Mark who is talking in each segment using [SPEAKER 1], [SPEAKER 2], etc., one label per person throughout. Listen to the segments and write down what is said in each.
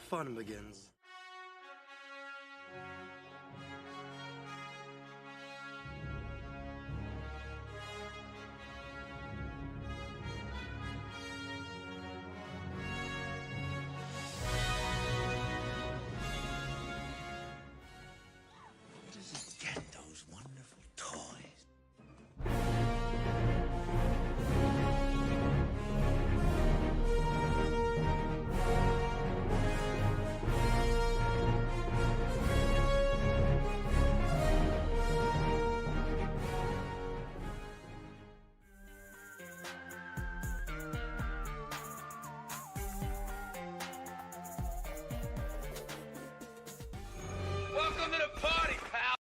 [SPEAKER 1] fun begins.
[SPEAKER 2] Where does he get those wonderful toys?
[SPEAKER 3] Welcome to the party, pal!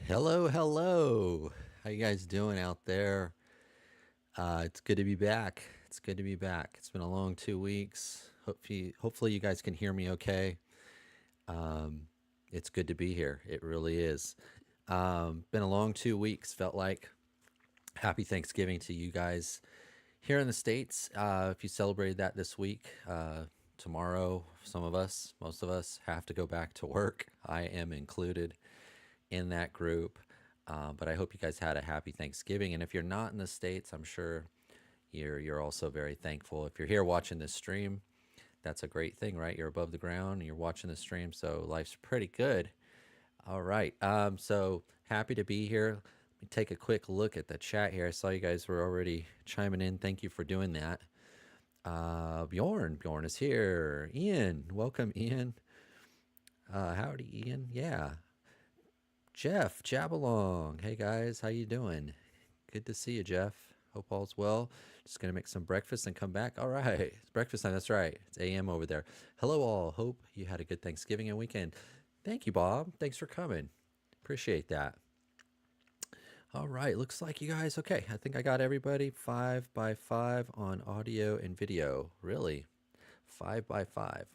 [SPEAKER 4] Hello, hello. How you guys doing out there? It's good to be back. It's good to be back. It's been a long 2 weeks. Hopefully you guys can hear me okay. It's good to be here. It really is. Been a long 2 weeks. Felt like happy Thanksgiving to you guys here in the States. If you celebrated that this week, tomorrow, some of us, most of us, have to go back to work. I am included in that group. But I hope you guys had a happy Thanksgiving. And if you're not in the States, I'm sure you're also very thankful. If you're here watching this stream, that's a great thing, right? You're above the ground and you're watching the stream, so life's pretty good. All right. So happy to be here. Let me take a quick look at the chat here. I saw you guys were already chiming in. Thank you for doing that. Bjorn is here. Ian, welcome, Ian. Howdy, Ian. Yeah. Jeff, Jabalong. Hey guys, how you doing? Good to see you, Jeff. Hope all's well. Just gonna make some breakfast and come back. All right, it's breakfast time. That's right. It's AM over there. Hello all. Hope you had a good Thanksgiving and weekend. Thank you, Bob. Thanks for coming. Appreciate that. All right, looks like you guys. Okay, I think I got everybody 5x5 on audio and video. Really, 5x5.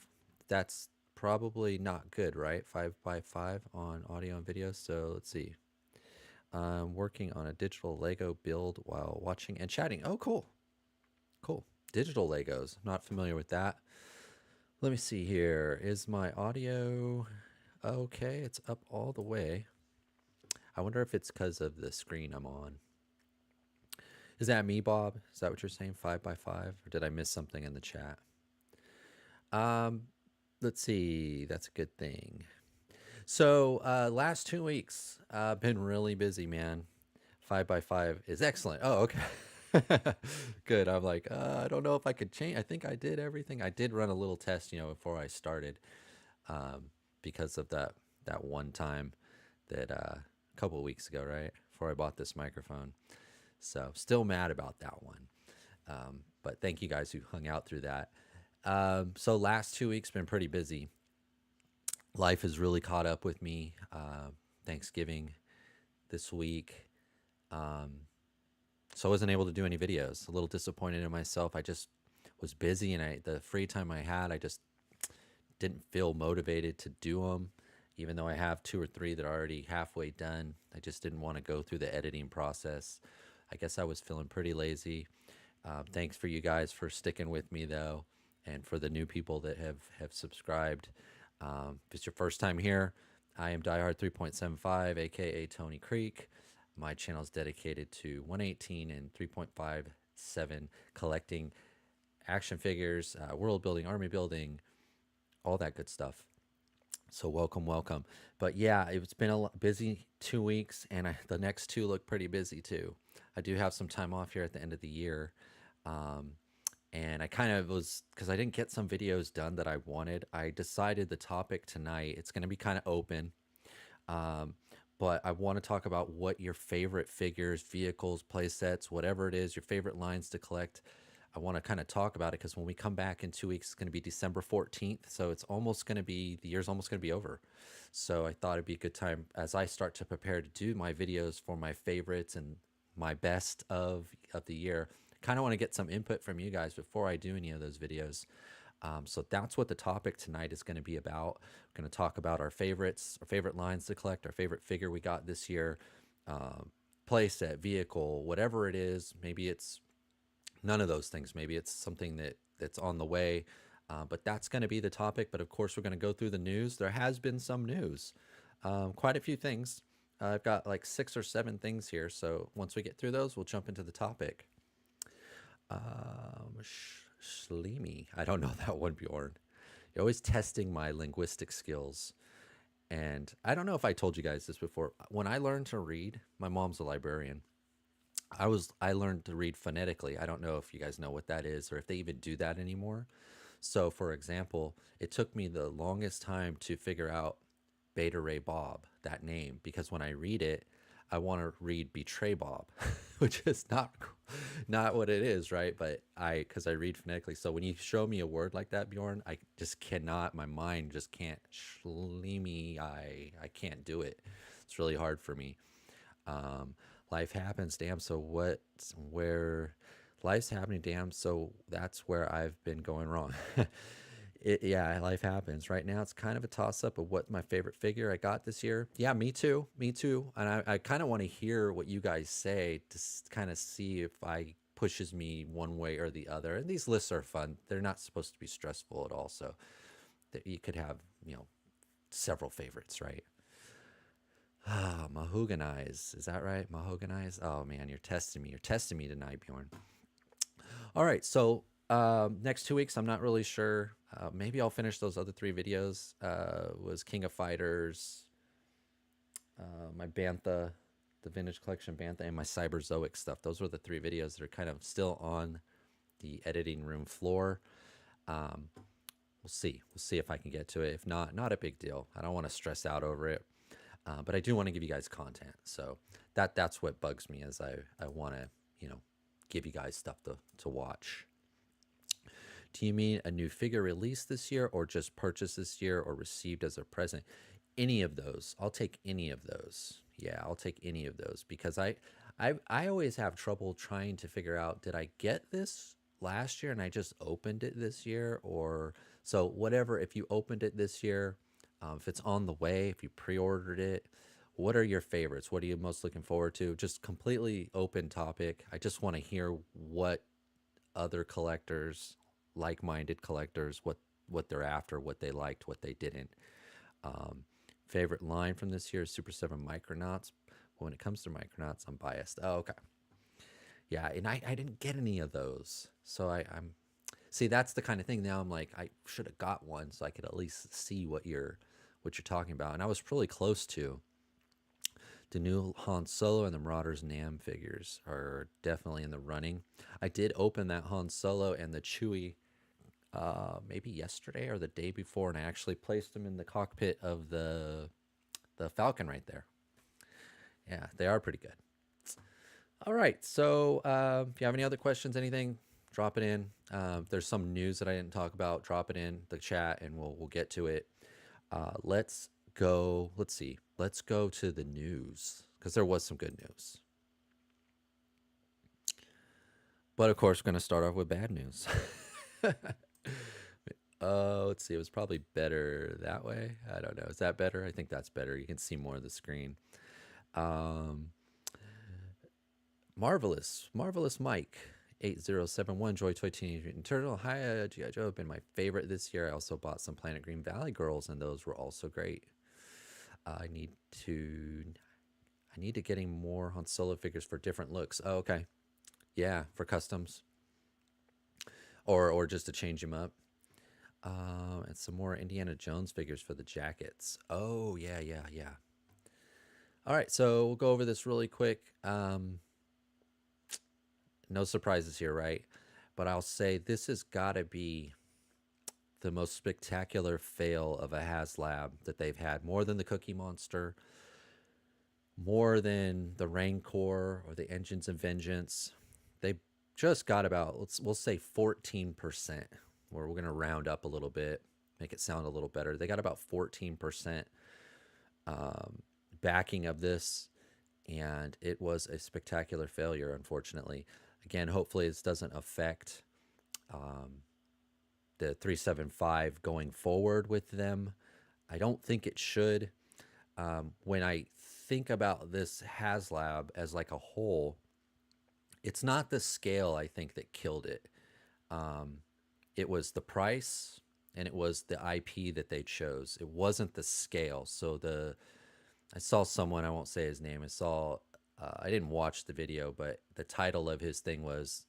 [SPEAKER 4] That's probably not good, right? 5x5 on audio and video. So let's see. I'm working on a digital Lego build while watching and chatting. Oh, cool. Cool. Digital Legos. Not familiar with that. Let me see here. Is my audio okay? It's up all the way. I wonder if it's because of the screen I'm on. Is that me, Bob? Is that what you're saying? 5x5? Or did I miss something in the chat? Let's see. That's a good thing. So last 2 weeks, been really busy, man. 5x5 is excellent. Oh, okay. Good. I'm like, I don't know if I could change. I think I did everything. I did run a little test, before I started, because of that one time that a couple of weeks ago, right before I bought this microphone. So still mad about that one. But thank you guys who hung out through that. So last 2 weeks been pretty busy. Life has really caught up with me. Thanksgiving this week. So I wasn't able to do any videos. A little disappointed in myself. I just was busy, and the free time I had, I just didn't feel motivated to do them. Even though I have 2 or 3 that are already halfway done, I just didn't want to go through the editing process. I guess I was feeling pretty lazy. Thanks for you guys for sticking with me though, and for the new people that have subscribed. If it's your first time here, I am Diehard 3.75, aka Tony Creek. My channel is dedicated to 118 and 3.57 collecting action figures, world building, army building, all that good stuff. So welcome. But yeah, it's been a busy 2 weeks, and the next 2 look pretty busy too. I do have some time off here at the end of the year. And I kind of was, because I didn't get some videos done that I wanted, I decided the topic tonight, it's going to be kind of open. But I want to talk about what your favorite figures, vehicles, play sets, whatever it is, your favorite lines to collect. I want to kind of talk about it because when we come back in 2 weeks, it's going to be December 14th. So it's almost going to be, the year's almost going to be over. So I thought it'd be a good time as I start to prepare to do my videos for my favorites and my best of the year. Kind of want to get some input from you guys before I do any of those videos. So that's what the topic tonight is going to be about. We're going to talk about our favorites, our favorite lines to collect, our favorite figure we got this year, playset, vehicle, whatever it is. Maybe it's none of those things. Maybe it's something that's on the way. But that's going to be the topic. But of course, we're going to go through the news. There has been some news, quite a few things. I've got like 6 or 7 things here. So once we get through those, we'll jump into the topic. Schleemy. I don't know that one, Bjorn. You're always testing my linguistic skills. And I don't know if I told you guys this before. When I learned to read, my mom's a librarian. I learned to read phonetically. I don't know if you guys know what that is or if they even do that anymore. So for example, it took me the longest time to figure out Beta Ray Bob, that name, because when I read it, I want to read Betray Bob, which is not what it is, right? But because I read phonetically. So when you show me a word like that, Bjorn, I just cannot, my mind just can't, Schleemy, I can't do it. It's really hard for me. Life happens, damn. So where life's happening, damn. So that's where I've been going wrong. Yeah, life happens. Right now, it's kind of a toss up of what my favorite figure I got this year. Yeah, me too. Me too. And I kind of want to hear what you guys say to kind of see if I pushes me one way or the other. And these lists are fun. They're not supposed to be stressful at all. So that you could have, several favorites, right? Ah, Mahogany's. Is that right? Mahogany's? Oh man, you're testing me. You're testing me tonight, Bjorn. All right, so next 2 weeks, I'm not really sure. Maybe I'll finish those other 3 videos. Was King of Fighters, my Bantha, the Vintage Collection Bantha, and my Cyberzoic stuff. Those were the 3 videos that are kind of still on the editing room floor. We'll see. We'll see if I can get to it. If not, not a big deal. I don't want to stress out over it. But I do want to give you guys content. So that's what bugs me is I want to, give you guys stuff to watch. Do you mean a new figure released this year or just purchased this year or received as a present? Any of those. I'll take any of those. Yeah, I'll take any of those because I always have trouble trying to figure out, did I get this last year and I just opened it this year? Or so whatever, if you opened it this year, if it's on the way, if you pre-ordered it, what are your favorites? What are you most looking forward to? Just completely open topic. I just want to hear what other collectors, like-minded collectors, what they're after, what they liked, what they didn't. Favorite line from this year is Super 7 Micronauts. But when it comes to Micronauts, I'm biased. Oh, okay. Yeah, and I didn't get any of those. So I'm see, that's the kind of thing now I'm like, I should have got one so I could at least see what you're talking about. And I was really close to. The new Han Solo and the Marauders Nam figures are definitely in the running. I did open that Han Solo and the Chewie maybe yesterday or the day before, and I actually placed them in the cockpit of the Falcon right there. Yeah, they are pretty good. All right, so if you have any other questions, anything, drop it in. If there's some news that I didn't talk about, drop it in the chat, and we'll get to it. Let's go. Let's see. Let's go to the news because there was some good news. But of course, we're going to start off with bad news. Let's see. It was probably better that way. I don't know. Is that better? I think that's better. You can see more of the screen. Marvelous Mike 8071 Joy Toy Teenage Mutant Turtle. Hi, G.I. Joe have been my favorite this year. I also bought some Planet Green Valley Girls, and those were also great. I need to getting more Han Solo figures for different looks. Oh, okay. Yeah, for customs. Or just to change them up. And some more Indiana Jones figures for the jackets. Oh, yeah. All right, so we'll go over this really quick. No surprises here, right? But I'll say this has got to be the most spectacular fail of a HasLab that they've had, more than the Cookie Monster, more than the Rancor or the Engines of Vengeance. They just got about, we'll say 14%, where we're going to round up a little bit, make it sound a little better. They got about 14% backing of this, and it was a spectacular failure, unfortunately. Again, hopefully this doesn't affect the 375 going forward with them. I don't think it should. When I think about this HasLab as like a whole, it's not the scale I think that killed it. Um, it was the price and it was the IP that they chose. It wasn't the scale. So I saw someone, I won't say his name. I didn't watch the video, but the title of his thing was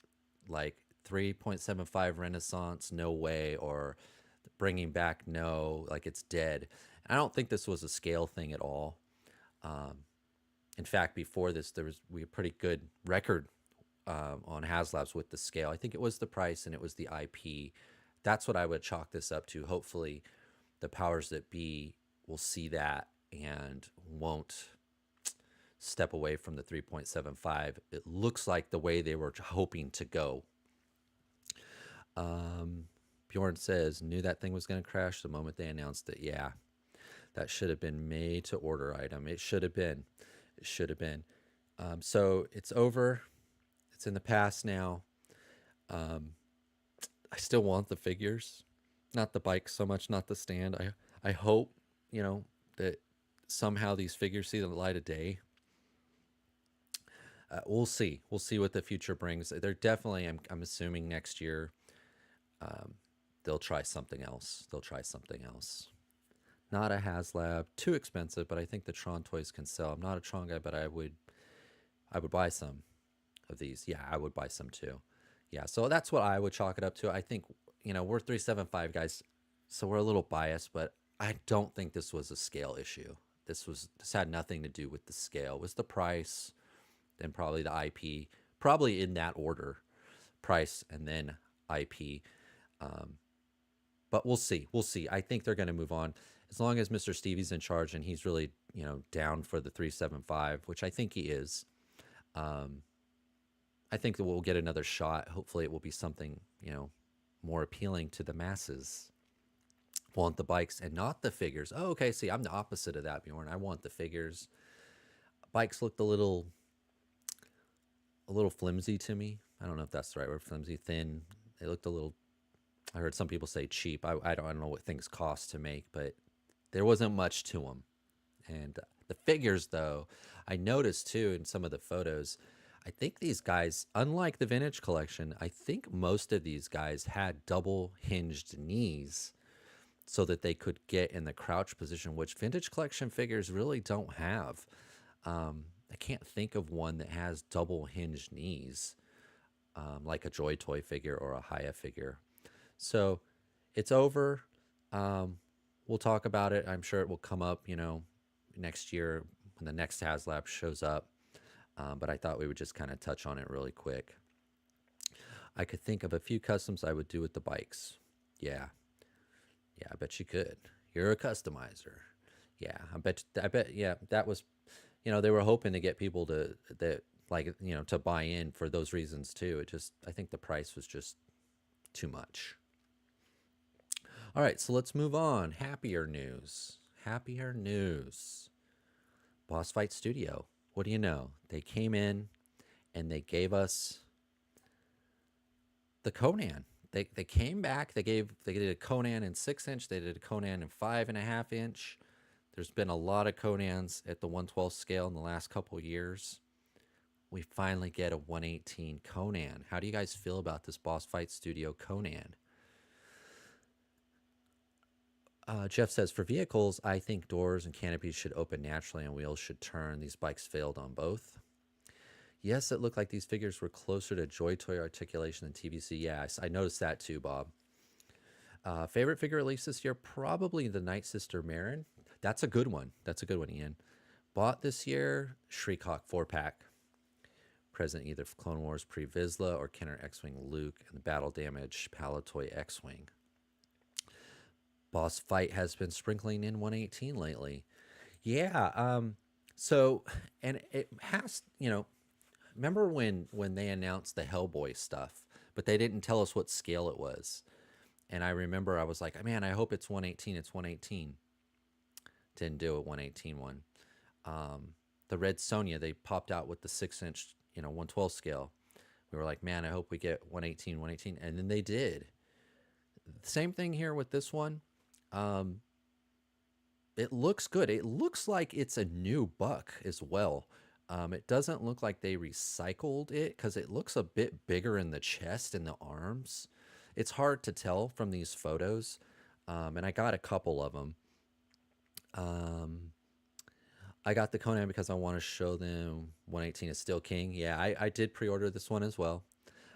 [SPEAKER 4] like 3.75 Renaissance, no way, or bringing back no, like it's dead. And I don't think this was a scale thing at all. Um, in fact, before this, we had a pretty good record on HasLabs with the scale. I think it was the price and it was the IP. That's what I would chalk this up to. Hopefully, the powers that be will see that and won't step away from the 3.75. It looks like the way they were hoping to go. Bjorn says, knew that thing was going to crash the moment they announced it. Yeah, that should have been made to order item. It should have been. It should have been. So it's over. It's in the past now. I still want the figures, not the bike so much, not the stand. I hope, that somehow these figures see the light of day. We'll see. We'll see what the future brings. They're definitely, I'm assuming next year, they'll try something else. Not a HasLab, too expensive, but I think the Tron toys can sell. I'm not a Tron guy, but I would buy some of these. Yeah, I would buy some too. Yeah, so that's what I would chalk it up to. I think, we're 375 guys, so we're a little biased, but I don't think this was a scale issue. This had nothing to do with the scale. It was the price, then probably the IP, probably in that order, price and then IP. But we'll see. I think they're going to move on as long as Mr. Stevie's in charge and he's really, down for the 375, which I think he is. I think that we'll get another shot. Hopefully it will be something, more appealing to the masses. Want the bikes and not the figures. Oh, okay. See, I'm the opposite of that, Bjorn. I want the figures. Bikes looked a little flimsy to me. I don't know if that's the right word. Flimsy, thin. They looked a little, I heard some people say cheap. I don't know what things cost to make, but there wasn't much to them. And the figures, though, I noticed too in some of the photos, I think these guys, unlike the vintage collection, I think most of these guys had double hinged knees so that they could get in the crouch position, which vintage collection figures really don't have. I can't think of one that has double hinged knees, like a Joy Toy figure or a Haya figure. So it's over. We'll talk about it. I'm sure it will come up, next year when the next HasLab shows up. But I thought we would just kind of touch on it really quick. I could think of a few customs I would do with the bikes. Yeah, I bet you could. You're a customizer. Yeah, I bet. Yeah, that was, they were hoping to get people to buy in for those reasons too. I think the price was just too much. All right, so let's move on. Happier news. Boss Fight Studio. What do you know? They came in and they gave us the Conan. They came back. They did a Conan in 6-inch. They did a Conan in 5.5-inch. There's been a lot of Conans at the 1/12 scale in the last couple years. We finally get a 118 Conan. How do you guys feel about this Boss Fight Studio Conan? Jeff says, for vehicles, I think doors and canopies should open naturally and wheels should turn. These bikes failed on both. Yes, it looked like these figures were closer to Joy Toy articulation than TVC. Yeah, I noticed that too, Bob. Favorite figure release this year? Probably the Night Sister Marin. That's a good one. Ian. Bought this year, Shriek-Hawk 4-pack. Present either Clone Wars Pre-Vizsla or Kenner X-Wing Luke and the Battle Damage Palatoy X-Wing. Boss Fight has been sprinkling in 118 lately. Yeah, so, and it has, remember when they announced the Hellboy stuff, but they didn't tell us what scale it was. And I remember I was like, man, I hope it's 118. It's 118. Didn't do it, 118 one. The Red Sonja, they popped out with the 6-inch, 1/12 scale. We were like, man, I hope we get 118. And then they did. Same thing here with this one. it looks good. It looks like it's a new buck as well. It doesn't look like they recycled it because it looks a bit bigger in the chest and the arms. It's hard to tell from these photos, and I got a couple of them. Um, I got the Conan because I want to show them 118 is still king. Yeah, I did pre-order this one as well.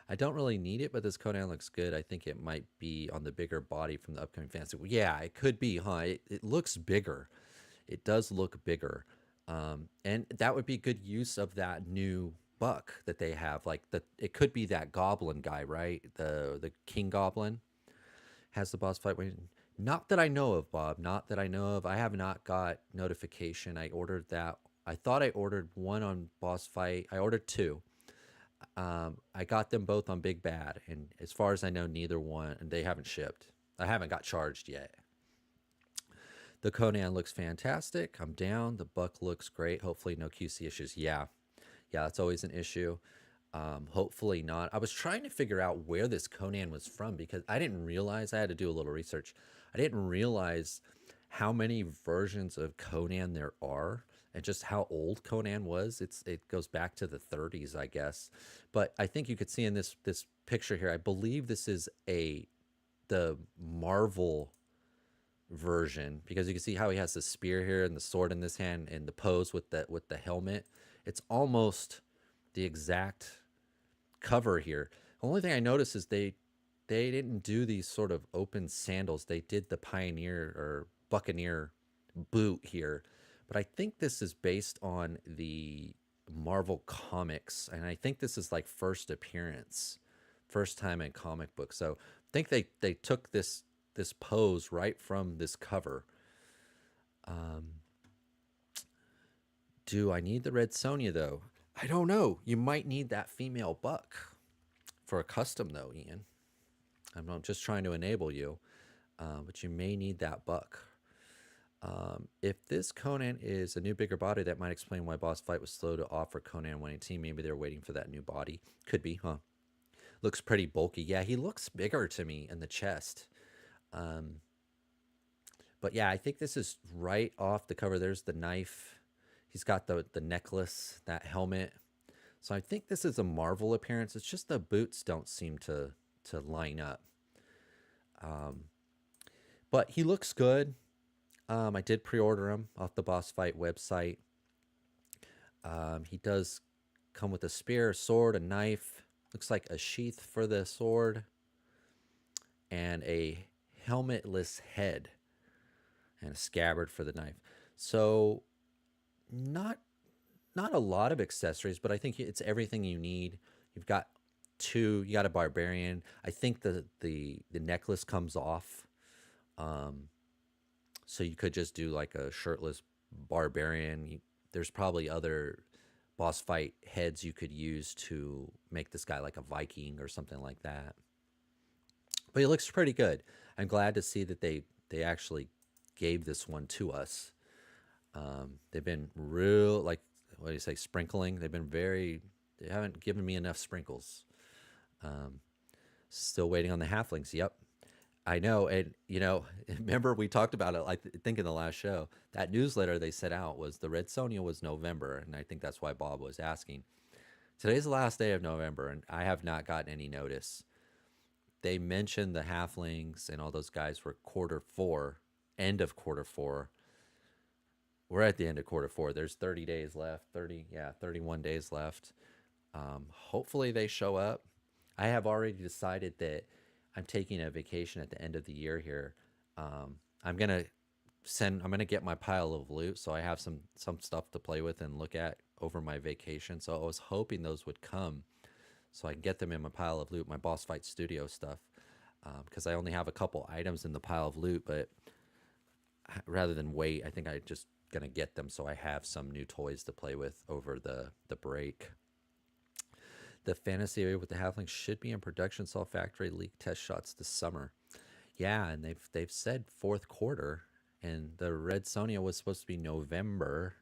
[SPEAKER 4] I don't really need it, but this Conan looks good. I think it might be on the bigger body from the upcoming fantasy. Yeah, it could be, huh? It looks bigger. It does look bigger. And that would be good use of that new buck that they have. Like it could be that goblin guy, right? The king goblin has the boss fight waiting. Not that I know of, Bob. Not that I know of. I have not got notification. I ordered that. I thought I ordered one on boss fight. I ordered two. I got them both on Big Bad, and as far as I know, neither one, and they haven't shipped. I haven't got charged yet. The Conan looks fantastic. I'm down. The buck looks great. Hopefully, no QC issues. Yeah, yeah, that's always an issue. Hopefully not. I was trying to figure out where this Conan was from because I didn't realize. I had to do a little research. I didn't realize how many versions of Conan there are and just how old Conan was. It goes back to the 30s, I guess. But I think you could see in this picture here. I believe this is the Marvel version because you can see how he has the spear here and the sword in this hand and the pose with the helmet. It's almost the exact cover here. The only thing I noticed is they didn't do these sort of open sandals. They did the Pioneer or Buccaneer boot here. But I think this is based on the Marvel comics, and I think this is like first appearance, first time in comic book. So I think they took this pose right from this cover. Um, do I need the red Sonya though? I don't know. You might need that female buck for a custom though, Ian. I'm just trying to enable you, but you may need that buck. If this Conan is a new bigger body, that might explain why Boss Fight was slow to offer Conan 118. Maybe they're waiting for that new body. Could be, huh? Looks pretty bulky. Yeah, he looks bigger to me in the chest. Um, but yeah, I think this is right off the cover. There's the knife. He's got the necklace, that helmet. So I think this is a Marvel appearance. It's just the boots don't seem to line up. But he looks good. I did pre-order him off the Boss Fight website. He does come with a spear, a sword, a knife. Looks like a sheath for the sword and a helmetless head and a scabbard for the knife. So not a lot of accessories, but I think it's everything you need. You've got you got a barbarian. I think the necklace comes off. So you could just do like a shirtless barbarian. There's probably other boss fight heads you could use to make this guy like a Viking or something like that. But he looks pretty good. I'm glad to see that they actually gave this one to us. They've been real, like, what do you say, sprinkling. They haven't given me enough sprinkles. Still waiting on the halflings. Yep. I know. And, remember we talked about it, I think in the last show, that newsletter they sent out was the Red Sonja was November. And I think that's why Bob was asking. Today's the last day of November, and I have not gotten any notice. They mentioned the halflings and all those guys were Q4, end of Q4. We're at the end of Q4. There's 30 days left. 31 days left. Hopefully they show up. I have already decided that I'm taking a vacation at the end of the year here. I'm gonna get my pile of loot, so I have some stuff to play with and look at over my vacation. So I was hoping those would come, so I can get them in my pile of loot, my Boss Fight Studio stuff, because I only have a couple items in the pile of loot. But rather than wait, I think I just gonna get them so I have some new toys to play with over the break. The fantasy area with the halflings should be in production. Saw factory leak test shots this summer. Yeah, and they've said Q4, and the Red Sonja was supposed to be November.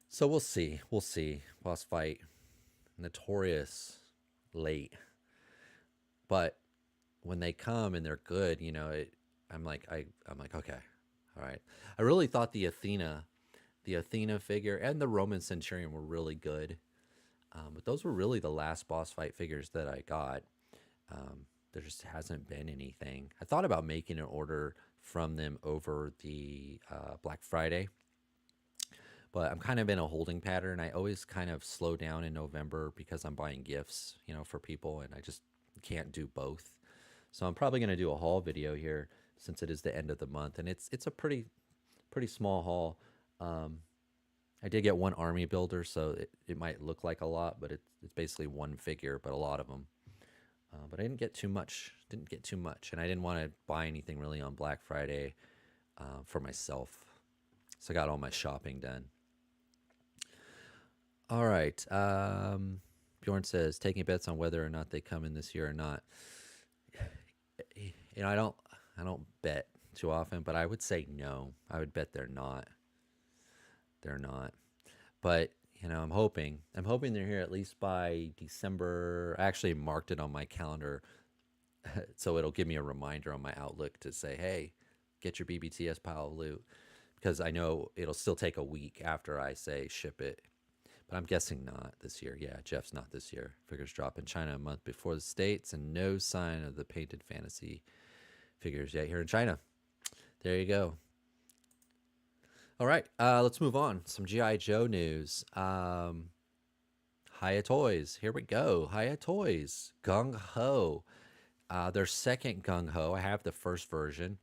[SPEAKER 4] So we'll see. We'll see. Boss Fight, notorious late, but when they come and they're good, I'm like, okay, All right. I really thought the Athena figure and the Roman Centurion were really good. But those were really the last boss fight figures that I got. There just hasn't been anything. I thought about making an order from them over the Black Friday, but I'm kind of in a holding pattern. I always kind of slow down in November because I'm buying gifts, for people, and I just can't do both. So I'm probably going to do a haul video here since it is the end of the month, and it's a pretty small haul. I did get one army builder, so it might look like a lot, but it's basically one figure, but a lot of them. But I didn't get too much. And I didn't want to buy anything really on Black Friday for myself. So I got all my shopping done. All right. Bjorn says, taking bets on whether or not they come in this year or not. I don't bet too often, but I would say no. I would bet they're not. They're not. But I'm hoping they're here at least by December. I actually marked it on my calendar so it'll give me a reminder on my Outlook to say, hey, get your BBTS pile of loot, because I know it'll still take a week after I say ship it. But I'm guessing not this year. Yeah, Jeff's not this year. Figures drop in China a month before the States, and no sign of the painted fantasy figures yet here in China. There you go. All right, let's move on. Some G.I. Joe news. Hiya Toys. Here we go. Hiya Toys. Gung Ho. Their second Gung Ho. I have the first version.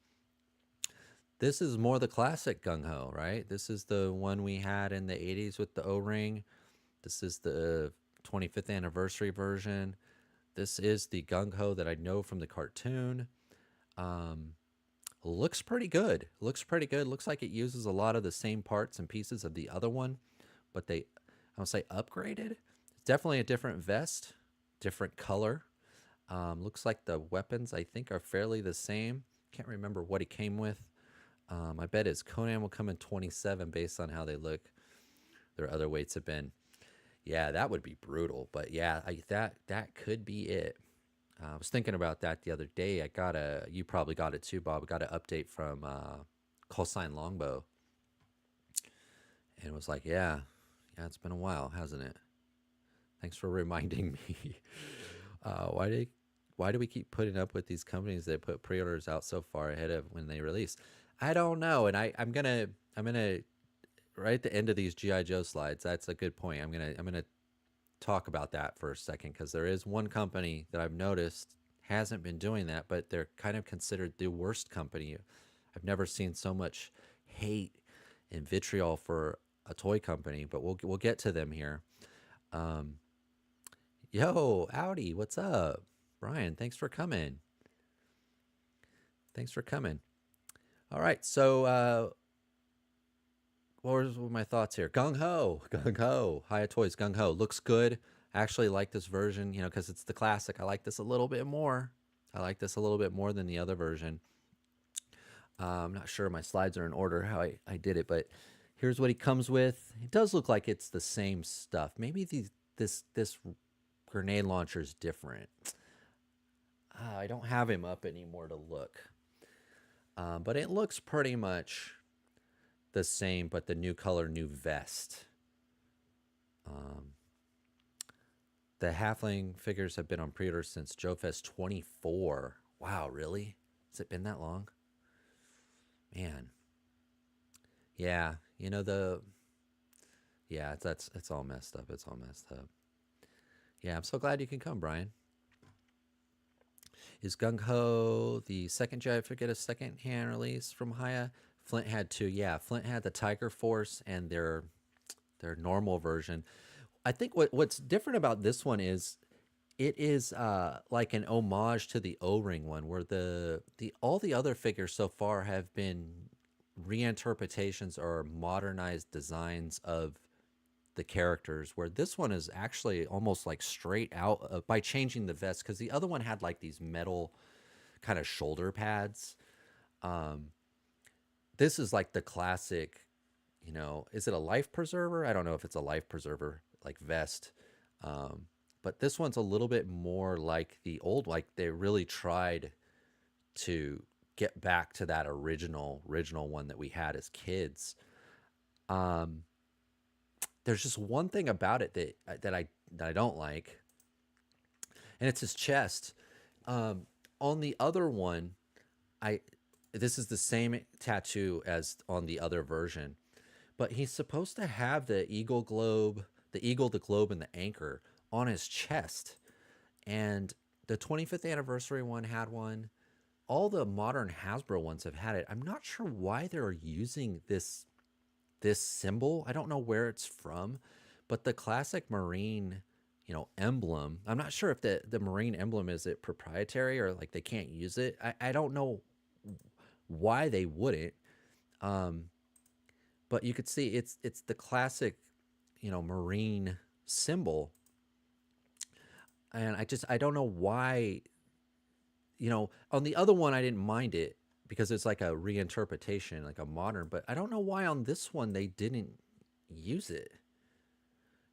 [SPEAKER 4] This is more the classic Gung Ho, right? This is the one we had in the 80s with the O-ring. This is the 25th anniversary version. This is the Gung Ho that I know from the cartoon. Looks pretty good. Looks like it uses a lot of the same parts and pieces of the other one, but I don't say upgraded. It's definitely a different vest, different color. Looks like the weapons, I think, are fairly the same. Can't remember what he came with. I bet his Conan will come in 27 based on how they look. Their other weights have been. Yeah, that would be brutal. But yeah, that could be it. I was thinking about that the other day. You probably got it too, Bob. I got an update from Callsign Longbow. And it was like, yeah, it's been a while, hasn't it? Thanks for reminding me. Why do we keep putting up with these companies that put pre-orders out so far ahead of when they release? I don't know. And I'm gonna right at the end of these G.I. Joe slides, that's a good point. I'm gonna talk about that for a second, because there is one company that I've noticed hasn't been doing that, but they're kind of considered the worst company. I've never seen so much hate and vitriol for a toy company, but we'll get to them here. Yo, Audi, what's up? Brian, thanks for coming. All right, so what were my thoughts here? Gung Ho. Hiya Toys, Gung Ho. Looks good. I actually like this version, because it's the classic. I like this a little bit more. Than the other version. I'm not sure my slides are in order how I did it, but here's what he comes with. It does look like it's the same stuff. Maybe this grenade launcher is different. I don't have him up anymore to look. But it looks pretty much the same, but the new color, new vest. The Halfling figures have been on pre-order since Joe Fest 24. Wow, really? Has it been that long? Man. Yeah, it's all messed up. Yeah, I'm so glad you can come, Brian. Is Gung Ho the second Jedi figure a second-hand release from Hiya? Flint had two. Yeah, Flint had the Tiger Force and their normal version. I think what's different about this one is it is like an homage to the O-ring one, where all the other figures so far have been reinterpretations or modernized designs of the characters, where this one is actually almost like straight out by changing the vest, because the other one had like these metal kind of shoulder pads. This is like the classic, is it a life preserver? I don't know if it's a life preserver like vest. But this one's a little bit more like the old, like they really tried to get back to that original one that we had as kids. Um, there's just one thing about it that I don't like, and it's his chest. Um, on the other one, I this is the same tattoo as on the other version, but he's supposed to have the eagle globe, the eagle, the globe, and the anchor on his chest. And the 25th anniversary one had one. All the modern Hasbro ones have had it. I'm not sure why they're using this symbol. I don't know where it's from, but the classic Marine, emblem. I'm not sure if the Marine emblem is it proprietary or like they can't use it. I don't know why they wouldn't. Um, but you could see it's the classic, Marine symbol, and I don't know why. On the other one I didn't mind it because it's like a reinterpretation, like a modern. But I don't know why on this one they didn't use it.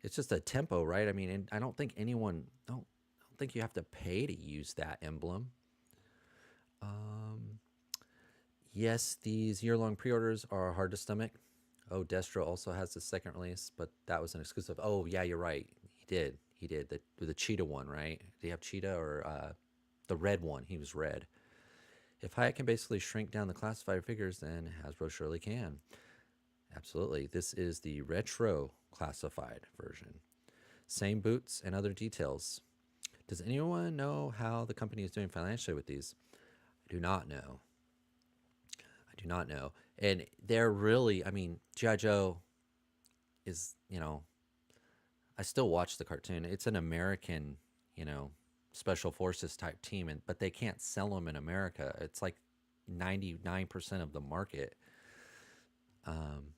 [SPEAKER 4] It's just a tempo, right? I mean, and I don't think I don't think you have to pay to use that emblem. Um, yes, these year-long pre-orders are hard to stomach. Oh, Destro also has the second release, but that was an exclusive. Oh, yeah, you're right. He did. He did the cheetah one, right? Do you have cheetah or the red one? He was red. If Hyatt can basically shrink down the classified figures, then Hasbro surely can. Absolutely. This is the retro classified version. Same boots and other details. Does anyone know how the company is doing financially with these? I do not know. I do not know. And they're really, I mean, G.I. Joe is, I still watch the cartoon. It's an American, special forces type team, but they can't sell them in America. It's like 99% of the market. Um,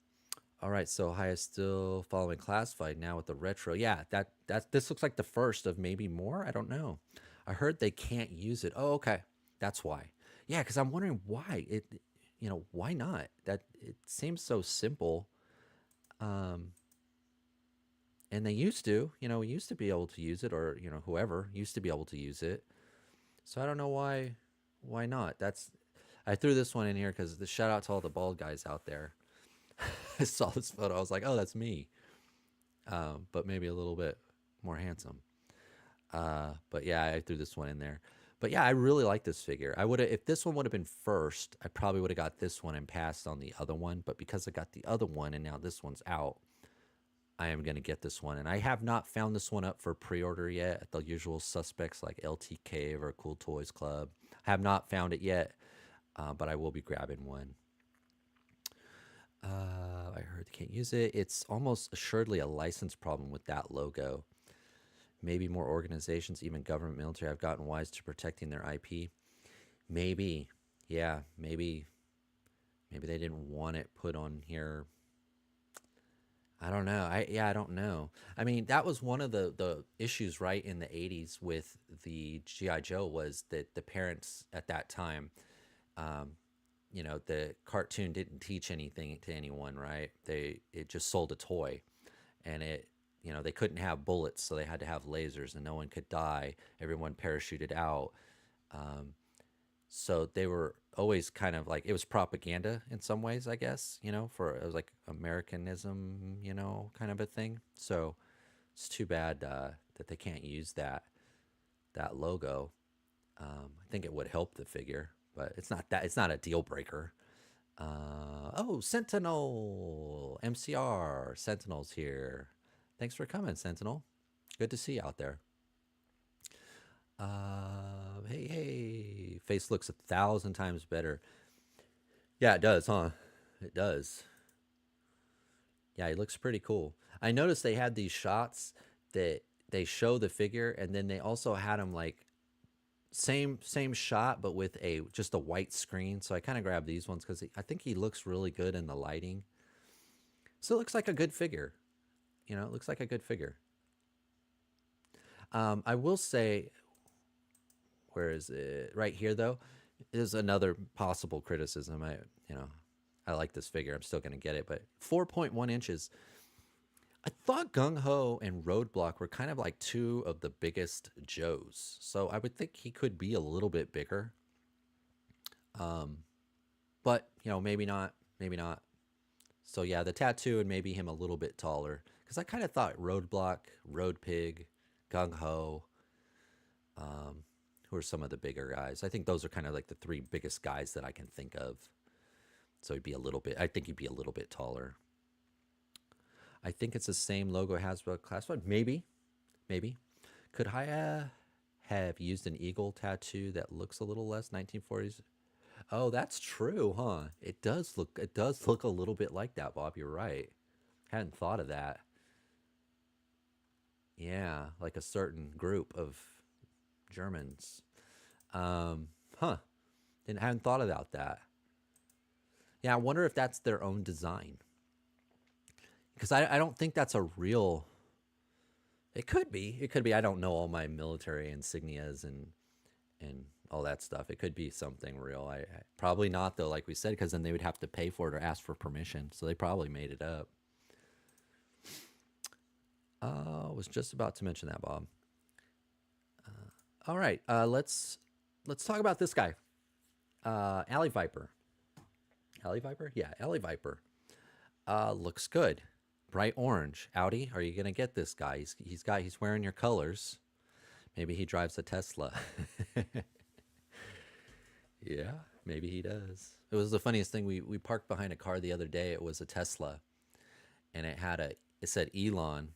[SPEAKER 4] all right, so Haya still following classified now with the retro. Yeah, that this looks like the first of maybe more. I don't know. I heard they can't use it. Oh, okay, that's why. Yeah, because I'm wondering why it. Why not? That it seems so simple. Um, and they used to, used to be able to use it, or whoever used to be able to use it. So I don't know why not. I threw this one in here because the shout out to all the bald guys out there. I saw this photo. I was like, oh, that's me. But maybe a little bit more handsome. But yeah, I threw this one in there. But yeah, I really like this figure. I would have, if this one would have been first, I probably would have got this one and passed on the other one. But because I got the other one and now this one's out, I am going to get this one. And I have not found this one up for pre-order yet at the usual suspects like LT Cave or Cool Toys Club. I have not found it yet, but I will be grabbing one. I heard they can't use it. It's almost assuredly a license problem with that logo. Maybe more organizations, even government, military, have gotten wise to protecting their IP. Maybe, yeah, maybe they didn't want it put on here. I don't know. I don't know. I mean, that was one of the issues, right, in the 80s with the GI Joe was that the parents at that time, um, the cartoon didn't teach anything to anyone, right? It just sold a toy, and they couldn't have bullets, so they had to have lasers, and no one could die. Everyone parachuted out. Um, so they were always kind of like, it was propaganda in some ways, I guess, for, it was like Americanism, kind of a thing. So it's too bad that they can't use that logo. I think it would help the figure, but it's not a deal breaker. Oh, Sentinel, MCR, Sentinel's here. Thanks for coming, Sentinel. Good to see you out there. Hey, face looks 1,000 times better. Yeah, it does, huh? It does. Yeah, he looks pretty cool. I noticed they had these shots that they show the figure, and then they also had him like same shot, but with just a white screen. So I kind of grabbed these ones because I think he looks really good in the lighting. So it looks like a good figure. It looks like a good figure. I will say, where is it? Right here, though, is another possible criticism. I like this figure. I'm still going to get it, but 4.1 inches. I thought Gung Ho and Roadblock were kind of like two of the biggest Joes. So I would think he could be a little bit bigger. But you know, maybe not, maybe not. So yeah, the tattoo and maybe him a little bit taller because I kind of thought Roadblock, Road Pig, Gung Ho, who are some of the bigger guys. I think those are kind of like the three biggest guys that I can think of. So he'd be a little bit. I think he'd be a little bit taller. I think it's the same logo Hasbro classified. Maybe, maybe. Could Haya have used an eagle tattoo that looks a little less 1940s? Oh, that's true, huh? It does look. It does look a little bit like that, Bob. You're right. Hadn't thought of that. Yeah, like a certain group of Germans. Huh. Didn't hadn't thought about that. Yeah, I wonder if that's their own design. Because I don't think that's a real. It could be. It could be. I don't know all my military insignias and all that stuff. It could be something real. I probably not though, like we said, because then they would have to pay for it or ask for permission. So they probably made it up. I was just about to mention that, Bob. All right, let's talk about this guy, Alley Viper. Alley Viper, yeah, Alley Viper. Looks good. Bright orange. Audi, are you gonna get this guy? He's wearing your colors. Maybe he drives a Tesla. Yeah, maybe he does. It was the funniest thing. We parked behind a car the other day. It was a Tesla, and it said Elon.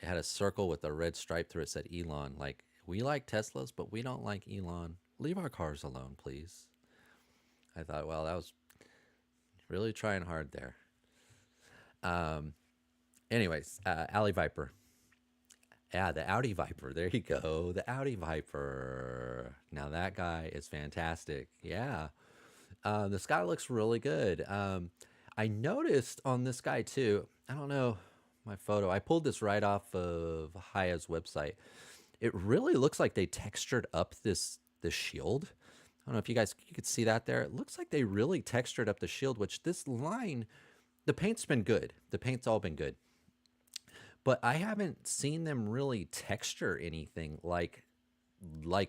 [SPEAKER 4] It had a circle with a red stripe through it. Said Elon. Like, we like Teslas, but we don't like Elon. Leave our cars alone, please. I thought, well, that was really trying hard there. Anyways, Alley Viper. Yeah, the Audi Viper. There you go. The Audi Viper. Now that guy is fantastic. Yeah. This guy looks really good. I noticed on this guy too, I don't know my photo. I pulled this right off of Haya's website. It really looks like they textured up this shield. I don't know if you could see that there. It looks like they really textured up the shield, which this line, the paint's been good. The paint's all been good. But I haven't seen them really texture anything like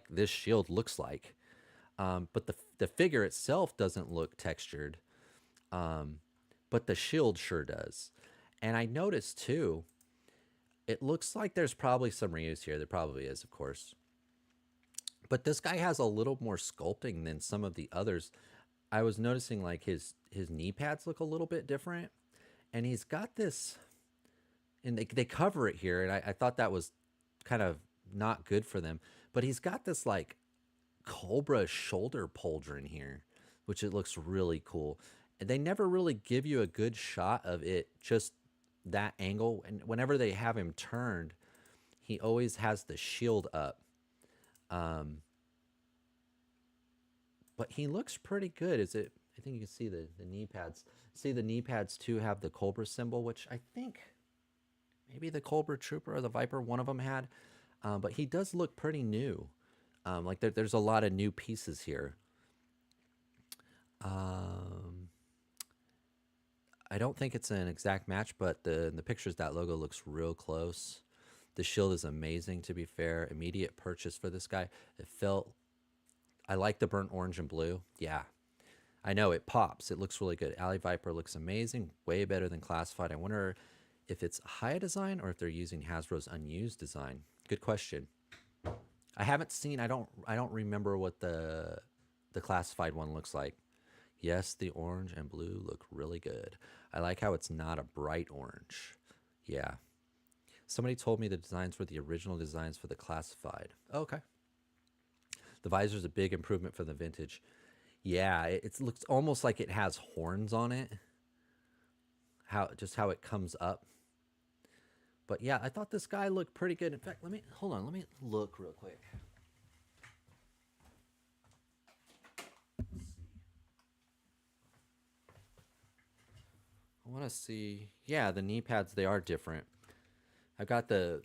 [SPEAKER 4] this shield looks like. But the figure itself doesn't look textured, but the shield sure does. And I noticed too, it looks like there's probably some reuse here. There probably is, of course. But this guy has a little more sculpting than some of the others. I was noticing like his knee pads look a little bit different, and he's got this, and they cover it here, and I thought that was kind of not good for them. But he's got this like Cobra shoulder pauldron here, which it looks really cool. And they never really give you a good shot of it, just that angle. And whenever they have him turned, he always has the shield up. But he looks pretty good. Is it? I think you can see the knee pads. See, the knee pads too have the Cobra symbol, which I think maybe the Cobra Trooper or the Viper, one of them had. But he does look pretty new. Like there's a lot of new pieces here. I don't think it's an exact match, but in the pictures, that logo looks real close. The shield is amazing, to be fair. Immediate purchase for this guy. I like the burnt orange and blue. Yeah, I know it pops. It looks really good. Alley Viper looks amazing. Way better than Classified. I wonder if it's Haya design or if they're using Hasbro's unused design. Good question. I haven't seen. I don't remember what the Classified one looks like. Yes, the orange and blue look really good. I like how it's not a bright orange. Yeah. Somebody told me the designs were the original designs for the Classified. Oh, okay. The visor is a big improvement from the vintage. Yeah, it looks almost like it has horns on it. How it comes up. But yeah, I thought this guy looked pretty good. In fact, let me look real quick. I want to see. Yeah, the knee pads, they are different. I've got the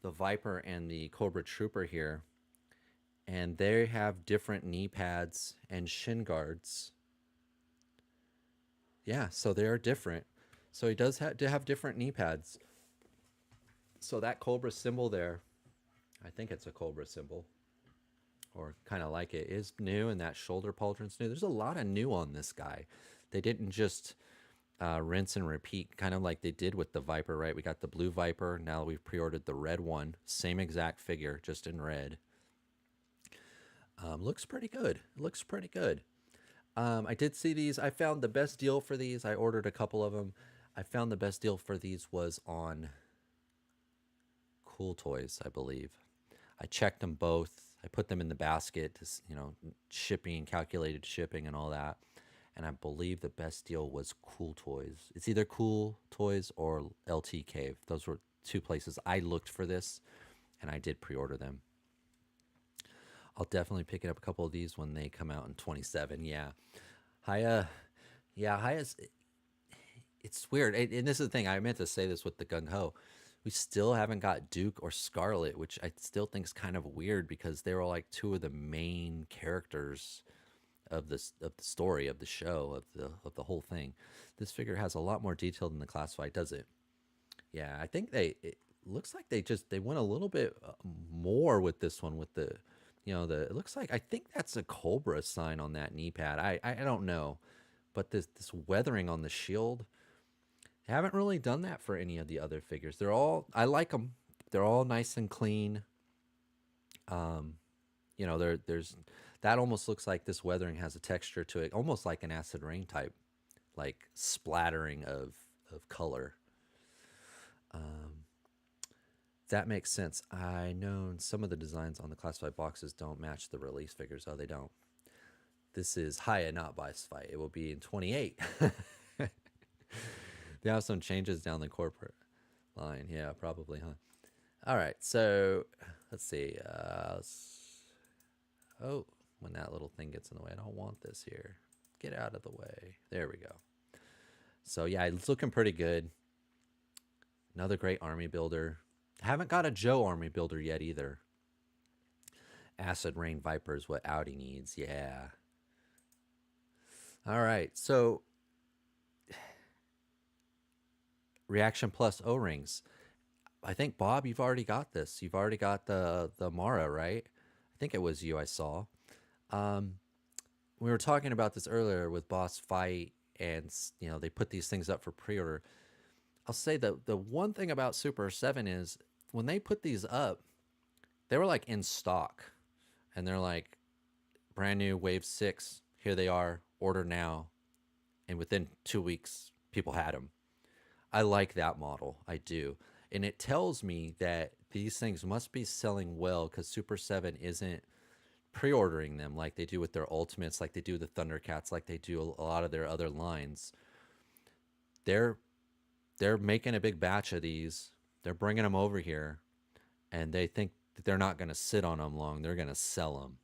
[SPEAKER 4] Viper and the Cobra Trooper here, and they have different knee pads and shin guards. Yeah, so they are different. So he does have different knee pads. So that Cobra symbol there, I think it's a Cobra symbol. or kind of like it, is new, and that shoulder pauldron's new. There's a lot of new on this guy. They didn't just rinse and repeat, kind of like they did with the Viper, right? We got the blue Viper. Now we've pre-ordered the red one. Same exact figure, just in red. Looks pretty good. Looks pretty good. I did see these. I found the best deal for these. I ordered a couple of them. I found the best deal for these was on Cool Toys, I believe. I checked them both. I put them in the basket to, shipping, calculated shipping, and all that. And I believe the best deal was Cool Toys. It's either Cool Toys or LT Cave. Those were two places I looked for this, and I did pre-order them. I'll definitely pick up a couple of these when they come out in 27. Yeah. Haya's, it's weird. And this is the thing, I meant to say this with the Gung Ho. We still haven't got Duke or Scarlet, which I still think is kind of weird because they were like two of the main characters of the story, of the show, of the whole thing. This figure has a lot more detail than the Classified, does it? Yeah, I think it looks like they went a little bit more with this one, with the it looks like, I think that's a Cobra sign on that knee pad. I don't know, but this weathering on the shield, I haven't really done that for any of the other figures. I like them. They're all nice and clean. There's that almost looks like this weathering has a texture to it, almost like an acid rain type, like splattering of color. That makes sense. I know some of the designs on the Classified boxes don't match the release figures. Oh, they don't. This is Haya, not Boss Fight. It will be in 28. They have some changes down the corporate line. Yeah, probably, huh? All right, so let's see. Oh, when that little thing gets in the way, I don't want this here. Get out of the way. There we go. So yeah, it's looking pretty good. Another great army builder. Haven't got a Joe army builder yet either. Acid Rain Viper is what Audi needs. Yeah. All right, so Reaction Plus O-rings. I think, Bob, you've already got this. You've already got the Mara, right? I think it was you I saw. We were talking about this earlier with Boss Fight, and they put these things up for pre-order. I'll say that the one thing about Super 7 is when they put these up, they were like in stock, and they're like brand new Wave 6. Here they are, order now, and within 2 weeks, people had them. I like that model. I do. And it tells me that these things must be selling well because Super 7 isn't pre-ordering them like they do with their Ultimates, like they do the Thundercats, like they do a lot of their other lines. They're making a big batch of these. They're bringing them over here, and they think that they're not going to sit on them long. They're going to sell them.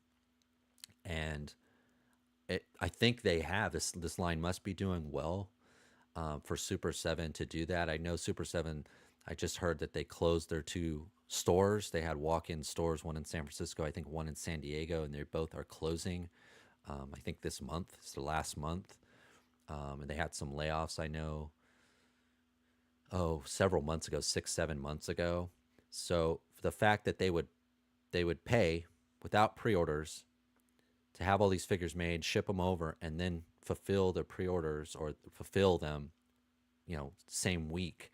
[SPEAKER 4] And I think they have. This line must be doing well for Super 7 to do that. I know Super 7, I just heard that they closed their 2 stores. They had walk-in stores, one in San Francisco, I think one in San Diego, and they both are closing. I think this month. It's the last month. And they had some layoffs, I know. Several months ago, 6-7 months ago. So the fact that they would pay without pre-orders to have all these figures made, ship them over, and then fulfill the pre-orders or fulfill them, same week,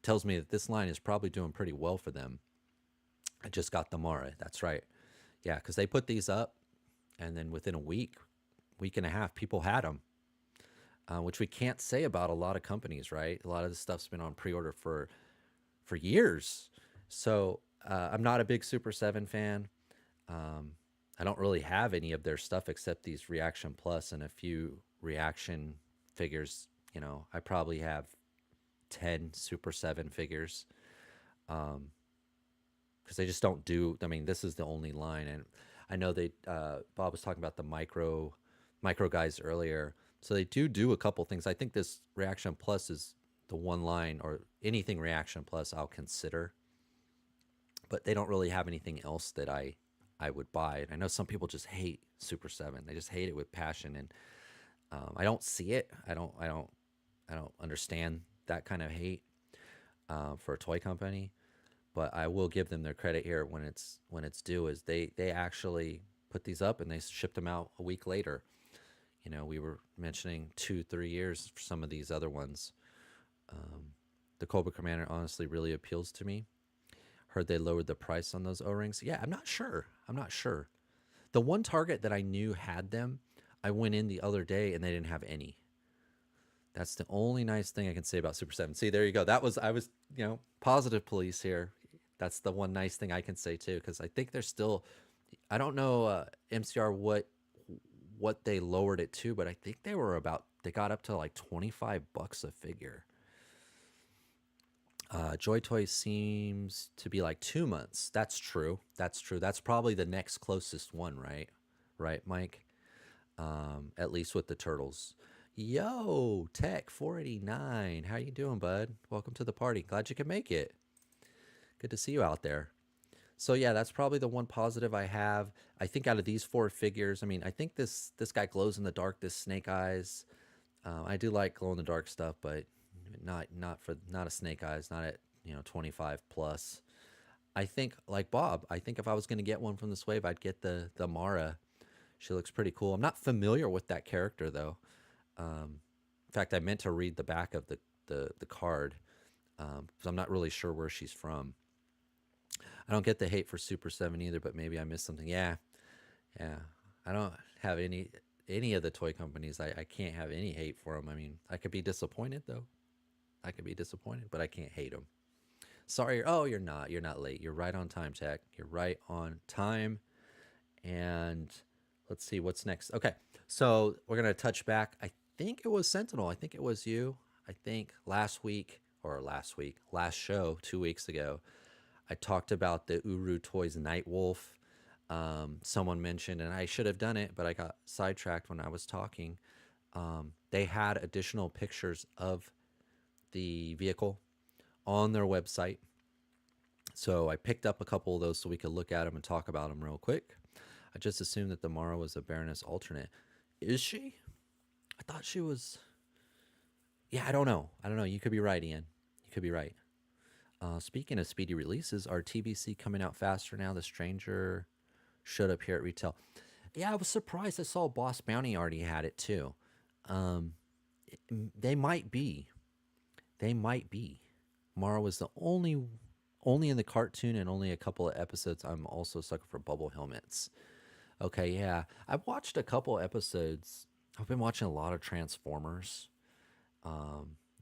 [SPEAKER 4] tells me that this line is probably doing pretty well for them. I just got the Mara. That's right. Yeah, because they put these up, and then within a week and a half, people had them. Which we can't say about a lot of companies, right? A lot of this stuff's been on pre-order for years. So I'm not a big Super 7 fan. I don't really have any of their stuff except these Reaction Plus and a few Reaction figures. I probably have 10 Super 7 figures. Because they just don't do, this is the only line. And I know Bob was talking about the micro guys earlier. So they do a couple things. I think this Reaction Plus is the one line, or anything Reaction Plus I'll consider. But they don't really have anything else that I would buy. And I know some people just hate Super 7. They just hate it with passion. And I don't see it. I don't understand that kind of hate for a toy company. But I will give them their credit here when it's due, is they actually put these up and they shipped them out a week later. You know, we were mentioning 2-3 years for some of these other ones. The Cobra Commander honestly really appeals to me. Heard they lowered the price on those O-rings. Yeah, I'm not sure. The one Target that I knew had them, I went in the other day and they didn't have any. That's the only nice thing I can say about Super 7. See, there you go. I was, positive police here. That's the one nice thing I can say too, because I think they're still, I don't know, MCR, what they lowered it to, but I think they got up to like $25 a figure. Joy Toys seems to be like 2 months. That's true. That's probably the next closest one, right? Right, Mike? At least with the turtles. Yo, Tech 489. How you doing, bud? Welcome to the party. Glad you could make it. Good to see you out there. So yeah, that's probably the one positive I have. I think out of these 4 figures, I mean, I think this guy glows in the dark, this Snake Eyes. I do like glow in the dark stuff, but not a Snake Eyes, not at 25 plus. I think like Bob, I think if I was going to get one from this wave, I'd get the Mara. She looks pretty cool. I'm not familiar with that character though. In fact, I meant to read the back of the card because I'm not really sure where she's from. I don't get the hate for Super 7 either, but maybe I missed something. Yeah. I don't have any of the toy companies. I can't have any hate for them. I mean, I could be disappointed though. But I can't hate them. Sorry. Oh, you're not late. You're right on time, Tech. You're right on time. And let's see what's next. Okay. So we're going to touch back. I think it was Sentinel. I think it was you. I think last show, 2 weeks ago, I talked about the Uru Toys Nightwolf. Someone mentioned, and I should have done it, but I got sidetracked when I was talking. They had additional pictures of the vehicle on their website. So I picked up a couple of those so we could look at them and talk about them real quick. I just assumed that the Mara was a Baroness alternate. Is she? I thought she was. Yeah, I don't know. You could be right, Ian. You could be right. Speaking of speedy releases, are TBC coming out faster now? The Stranger showed up here at retail. Yeah, I was surprised. I saw Boss Bounty already had it too. They might be. Mara was the only in the cartoon and only a couple of episodes. I'm also sucker for bubble helmets. Okay, yeah. I've watched a couple episodes. I've been watching a lot of Transformers,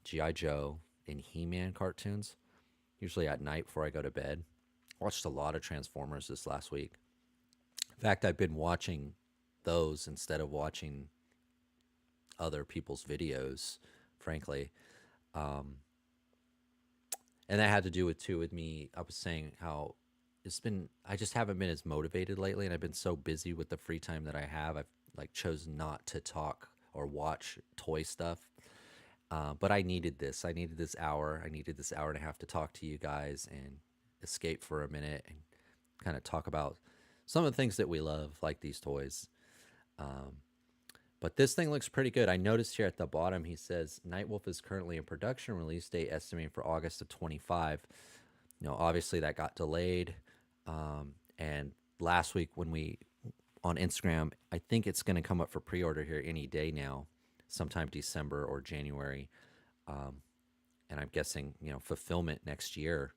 [SPEAKER 4] G.I. Joe, and He-Man cartoons, usually at night before I go to bed. Watched a lot of Transformers this last week. In fact, I've been watching those instead of watching other people's videos, frankly. And that had to do with me. I was saying how I just haven't been as motivated lately, and I've been so busy with the free time that I have. I've chosen not to talk or watch toy stuff. But I needed this. I needed this hour. I needed this hour and a half to talk to you guys and escape for a minute and kind of talk about some of the things that we love, like these toys. But this thing looks pretty good. I noticed here at the bottom, he says, Nightwolf is currently in production, release date estimated for August of 25. Obviously that got delayed. And last week on Instagram, I think it's going to come up for pre-order here any day now, sometime December or January. And I'm guessing, fulfillment next year.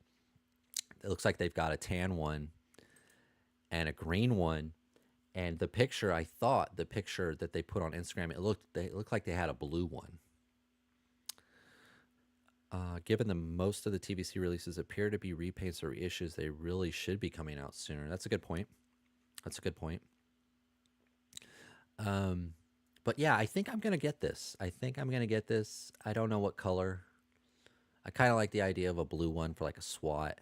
[SPEAKER 4] It looks like they've got a tan one and a green one. And the picture that they put on Instagram, it looked like they had a blue one. Given that most of the TBC releases appear to be repaints or reissues, they really should be coming out sooner. That's a good point. But yeah, I think I'm going to get this. I don't know what color. I kind of like the idea of a blue one for like a SWAT.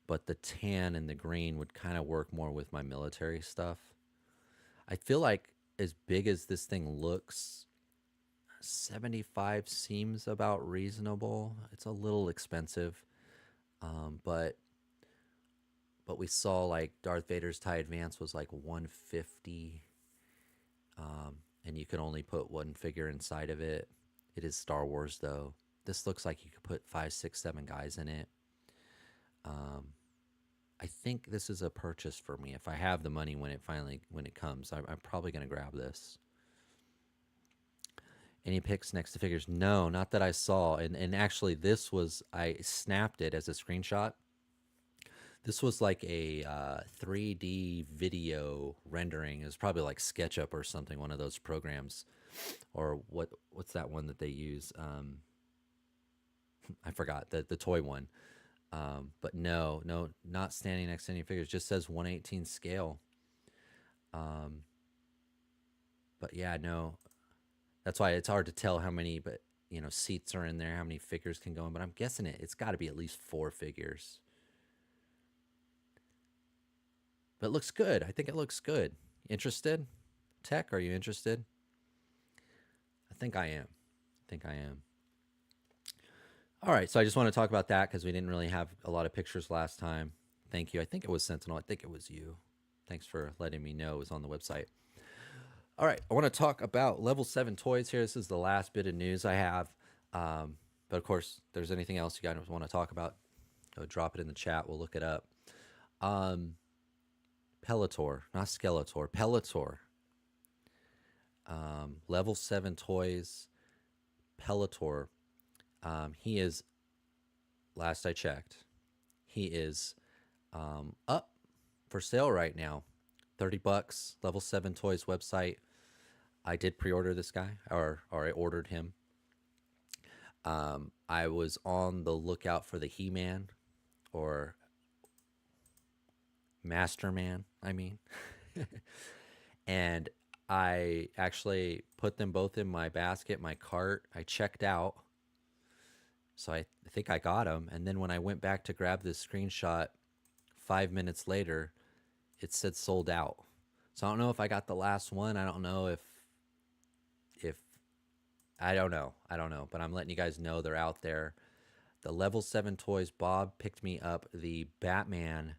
[SPEAKER 4] But the tan and the green would kind of work more with my military stuff. I feel like as big as this thing looks, 75 seems about reasonable. It's a little expensive. But we saw like Darth Vader's TIE Advance was like 150. And you can only put one figure inside of it. It is Star Wars though. This looks like you could put 5, 6, 7 guys in it. I think this is a purchase for me. If I have the money when it comes, I'm probably gonna grab this. Any pics next to figures? No, not that I saw. And actually, this was, I snapped it as a screenshot. This was like a 3D video rendering. It was probably like SketchUp or something, one of those programs, or what's that one that they use? I forgot the toy one. But no, no, not standing next to any figures. Just says 1/18 scale. Um, but yeah, no, that's why it's hard to tell how many, but seats are in there, how many figures can go in. But I'm guessing it's got to be at least 4 figures. But it looks good. I think it looks good. Interested? Tech, are you interested? I think I am. I think I am. All right, so I just want to talk about that because we didn't really have a lot of pictures last time. Thank you. I think it was Sentinel. I think it was you. Thanks for letting me know it was on the website. All right, I want to talk about Level 7 toys here. This is the last bit of news I have. But of course, if there's anything else you guys want to talk about, go drop it in the chat. We'll look it up. Pelotor, not Skeletor, Pelotor. Level 7 toys, Pelotor. He is, last I checked, he is up for sale right now. $30, Level 7 Toys website. I did pre-order this guy, or I ordered him. I was on the lookout for the He-Man, or Master Man, I mean. And I actually put them both in my basket, my cart. I checked out. So I think I got them. And then when I went back to grab this screenshot 5 minutes later, it said sold out. So I don't know if I got the last one. I don't know if I don't know. But I'm letting you guys know they're out there. The Level 7 Toys, Bob picked me up the Batman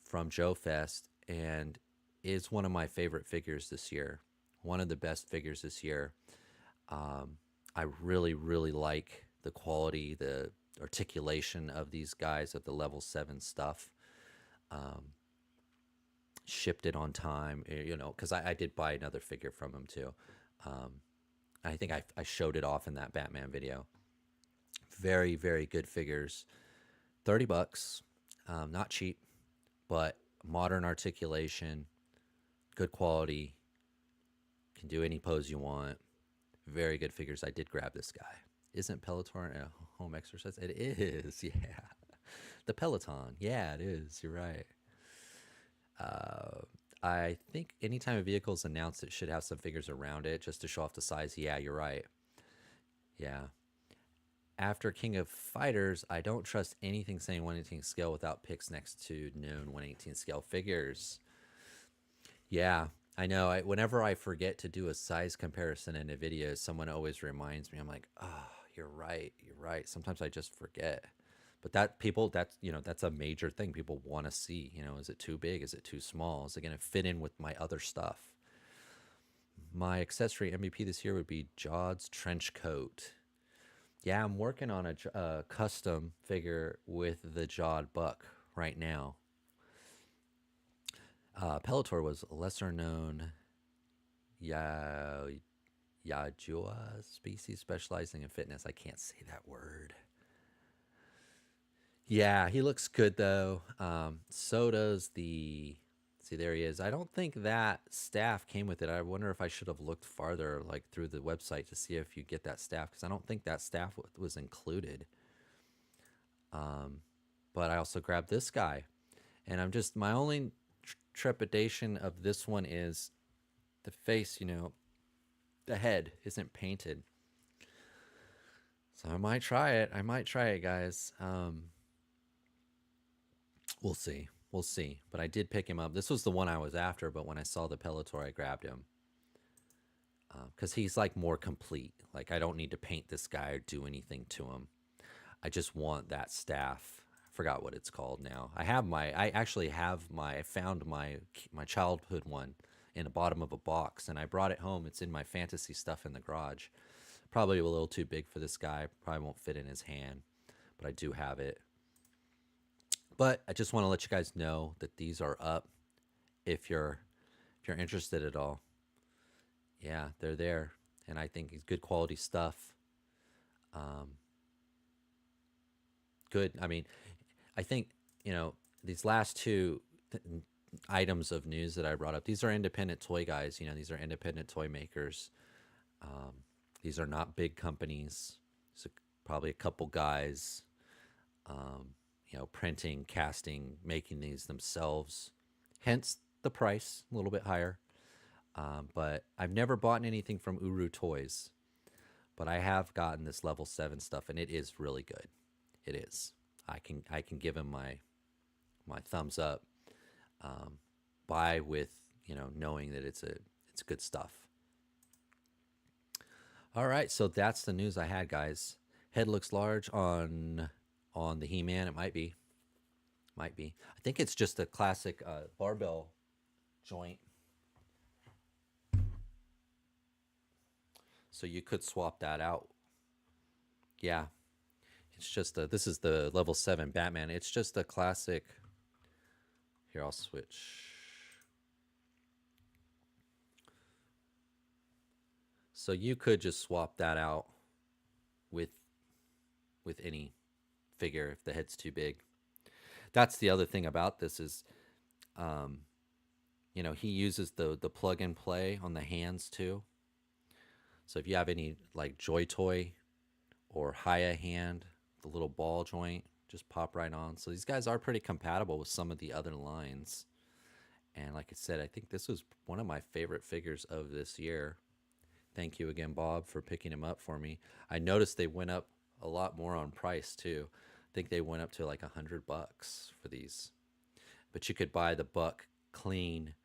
[SPEAKER 4] from Joe Fest, and is one of my favorite figures this year. One of the best figures this year. I really, really like the quality, the articulation of these guys, of the Level 7 stuff. Shipped it on time, because I did buy another figure from him too. I think I showed it off in that Batman video. Very, very good figures. $30, not cheap, but modern articulation, good quality, can do any pose you want. Very good figures. I did grab this guy. Isn't Peloton a home exercise? It is, yeah. The Peloton, yeah, it is. You're right. I think anytime a vehicle is announced, it should have some figures around it just to show off the size. Yeah, you're right. Yeah. After King of Fighters, I don't trust anything saying 1/18 scale without pics next to known 1/18 scale figures. Yeah, I know. Whenever I forget to do a size comparison in a video, someone always reminds me. I'm like, oh, you're right. You're right. Sometimes I just forget. But that's a major thing people want to see. Is it too big? Is it too small? Is it going to fit in with my other stuff? My accessory MVP this year would be Jod's trench coat. Yeah, I'm working on a custom figure with the Jod Buck right now. Pelotor was a lesser known Yajua species specializing in fitness. I can't say that word. Yeah, he looks good though. So does the, see, there he is. I don't think that staff came with it. I wonder if I should have looked farther, like through the website, to see if you get that staff, because I don't think that staff was included. But I also grabbed this guy, and my only trepidation of this one is the face. The head isn't painted, so I might try it, guys. We'll see. But I did pick him up. This was the one I was after, but when I saw the Pelotor, I grabbed him. Because he's like more complete. Like, I don't need to paint this guy or do anything to him. I just want that staff. I forgot what it's called now. I found my childhood one in the bottom of a box, and I brought it home. It's in my fantasy stuff in the garage. Probably a little too big for this guy. Probably won't fit in his hand, but I do have it. But I just want to let you guys know that these are up if you're interested at all. Yeah, they're there, and I think it's good quality stuff. Um, good. I mean, I think these last two items of news that I brought up. These are independent toy guys. These are independent toy makers. Um, these are not big companies. So probably a couple guys, um, printing, casting, making these themselves. Hence the price, a little bit higher. But I've never bought anything from Uru Toys, but I have gotten this level 7 stuff, and it is really good. It is. I can give him my thumbs up. Um, buy with knowing that it's good stuff. All right, so that's the news I had, guys. Head looks large on the He-Man. It might be. I think it's just a classic barbell joint. So you could swap that out. Yeah, it's just this is the level 7 Batman. It's just a classic. Here, I'll switch. So you could just swap that out with any figure if the head's too big. That's the other thing about this is, um, he uses the plug and play on the hands too. So if you have any like Joy Toy or Haya hand, the little ball joint, just pop right on. So these guys are pretty compatible with some of the other lines. And like I said, I think this was one of my favorite figures of this year. Thank you again, Bob, for picking him up for me. I noticed they went up a lot more on price too. I think they went up to like $100 for these. But you could buy the buck clean,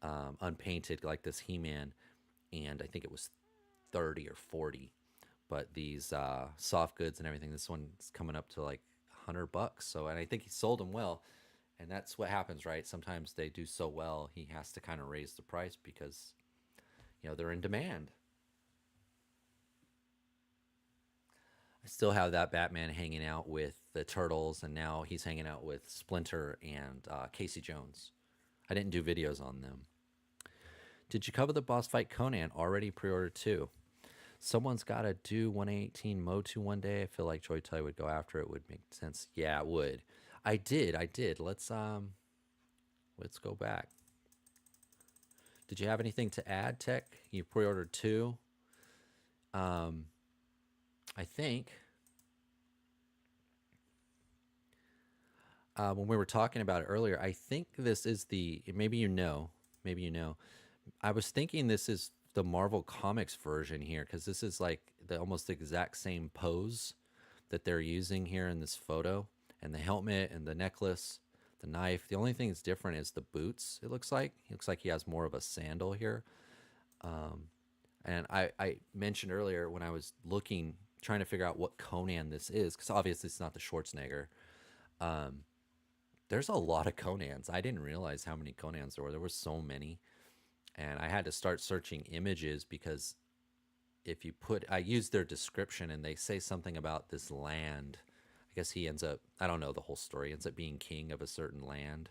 [SPEAKER 4] unpainted like this He-Man, and I think it was 30 or 40. But these soft goods and everything, this one's coming up to like $100. So, and I think he sold them well. And that's what happens, right? Sometimes they do so well, he has to kind of raise the price because, they're in demand. I still have that Batman hanging out with the Turtles, and now he's hanging out with Splinter and Casey Jones. I didn't do videos on them. Did you cover the boss fight Conan? Already pre-ordered too. Someone's got to do 118 Motu one day. I feel like Joy Toy would go after it. Would make sense. Yeah, it would. I did. Let's go back. Did you have anything to add, Tech? You pre-ordered 2. I think when we were talking about it earlier, I think this is maybe you know, I was thinking this is the Marvel Comics version here because this is like the almost exact same pose that they're using here in this photo, and the helmet and the necklace, the knife. The only thing that's different is the boots. It looks like he has more of a sandal here. And I mentioned earlier when I was trying to figure out what Conan this is, because obviously it's not the Schwarzenegger. There's a lot of Conans. I didn't realize how many Conans there were. There were so many. And I had to start searching images because I used their description and they say something about this land. I guess he ends up, I don't know the whole story, ends up being king of a certain land.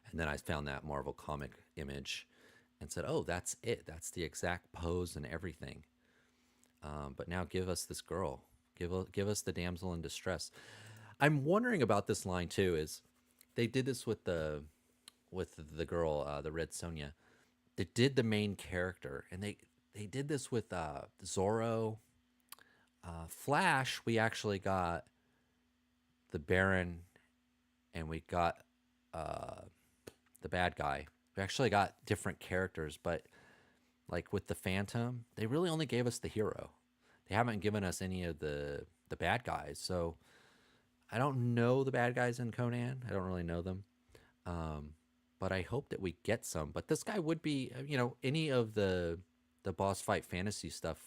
[SPEAKER 4] And then I found that Marvel comic image and said, oh, that's it. That's the exact pose and everything. But now give us this girl. Give us the damsel in distress. I'm wondering about this line too. Is they did this with the girl, the Red Sonja. They did the main character, and they did this with Zorro. Flash, we actually got the Baron, and we got the bad guy. We actually got different characters, but like with the Phantom, they really only gave us the hero. They haven't given us any of the bad guys. So I don't know the bad guys in Conan. I don't really know them. But I hope that we get some. But this guy would be, any of the boss fight fantasy stuff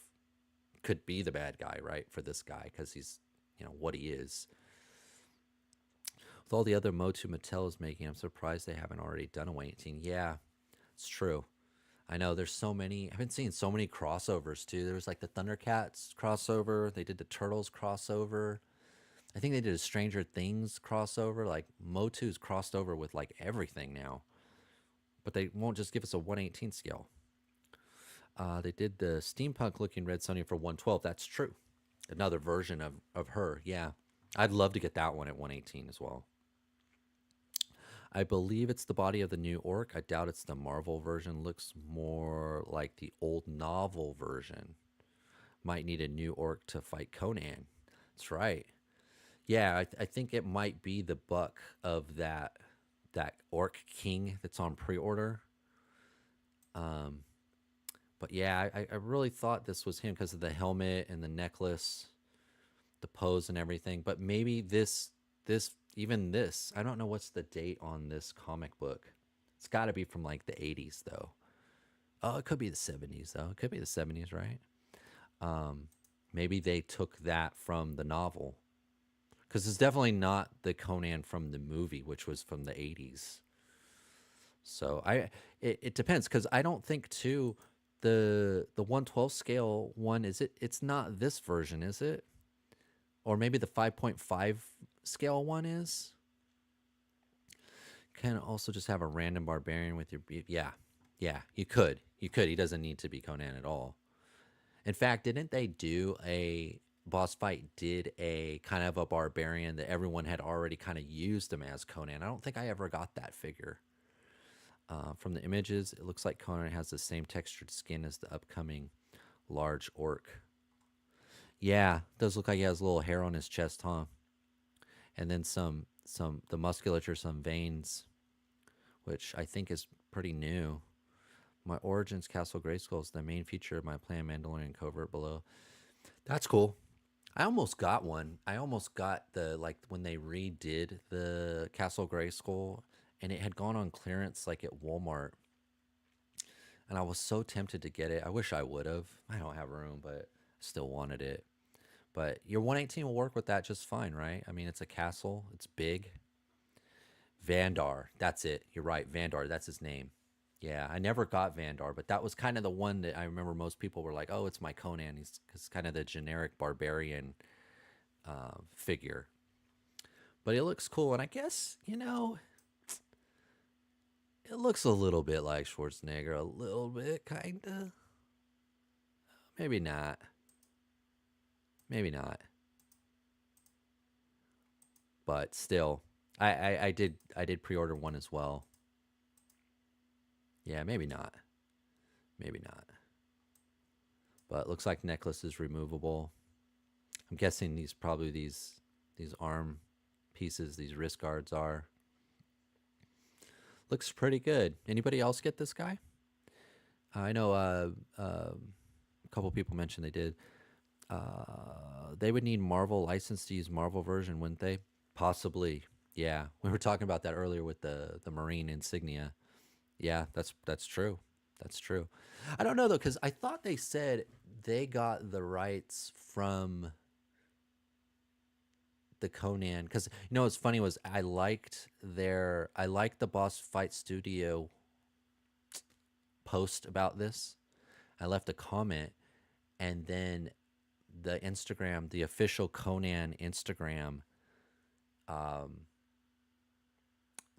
[SPEAKER 4] could be the bad guy, right? For this guy, because he's, what he is. With all the other Motu Mattel is making, I'm surprised they haven't already done a 118. Yeah, it's true. I know there's so many. I've been seeing so many crossovers too. There was like the Thundercats crossover. They did the Turtles crossover. I think they did a Stranger Things crossover. Like Motu's crossed over with like everything now, but they won't just give us a 118 scale. They did the steampunk looking Red Sonja for 112. That's true. Another version of her. Yeah. I'd love to get that one at 118 as well. I believe it's the body of the new orc. I doubt it's the Marvel version. Looks more like the old novel version. Might need a new orc to fight Conan. That's right. Yeah, I think it might be the buck of that orc king that's on pre-order. But yeah, I really thought this was him because of the helmet and the necklace, the pose and everything. But maybe even this, I don't know what's the date on this comic book. It's got to be from like the 80s though. Oh, it could be the 70s though. It could be the 70s, right? Maybe they took that from the novel because it's definitely not the Conan from the movie, which was from the 80s. So it depends because I don't think too the 112 scale one it's not this version, is it? Or maybe the 5.5 scale one is. Can also just have a random barbarian with your yeah, you could. He doesn't need to be Conan at all. In fact, didn't they do a boss fight did a kind of a barbarian that everyone had already kind of used him as Conan? I don't think I ever got that figure. From the images, it looks like Conan has the same textured skin as the upcoming large orc. Yeah, does look like he has a little hair on his chest, huh? And then some the musculature, some veins, which I think is pretty new. My Origins Castle Grayskull is the main feature of my Plan Mandalorian covert below. That's cool. I almost got one. I almost got the like when they redid the Castle Grayskull, and it had gone on clearance like at Walmart. And I was so tempted to get it. I wish I would have. I don't have room, but I still wanted it. But your 118 will work with that just fine, right? I mean, it's a castle. It's big. Vandar. That's it. You're right. Vandar. That's his name. Yeah, I never got Vandar, but that was kind of the one that I remember most people were like, oh, it's my Conan. He's kind of the generic barbarian figure. But it looks cool. And I guess, it looks a little bit like Schwarzenegger. A little bit, kind of. Maybe not. Maybe not. But still, I did pre-order one as well. Yeah, maybe not. Maybe not. But it looks like necklace is removable. I'm guessing these arm pieces, these wrist guards are. Looks pretty good. Anybody else get this guy? I know a couple people mentioned they did. They would need Marvel license to use Marvel version, wouldn't they? Possibly. Yeah, we were talking about that earlier with the Marine insignia. Yeah, that's true. That's true. I don't know though, because I thought they said they got the rights from the Conan. Because what's funny was I liked the Boss Fight Studio post about this. I left a comment, and then the Instagram, the official Conan Instagram,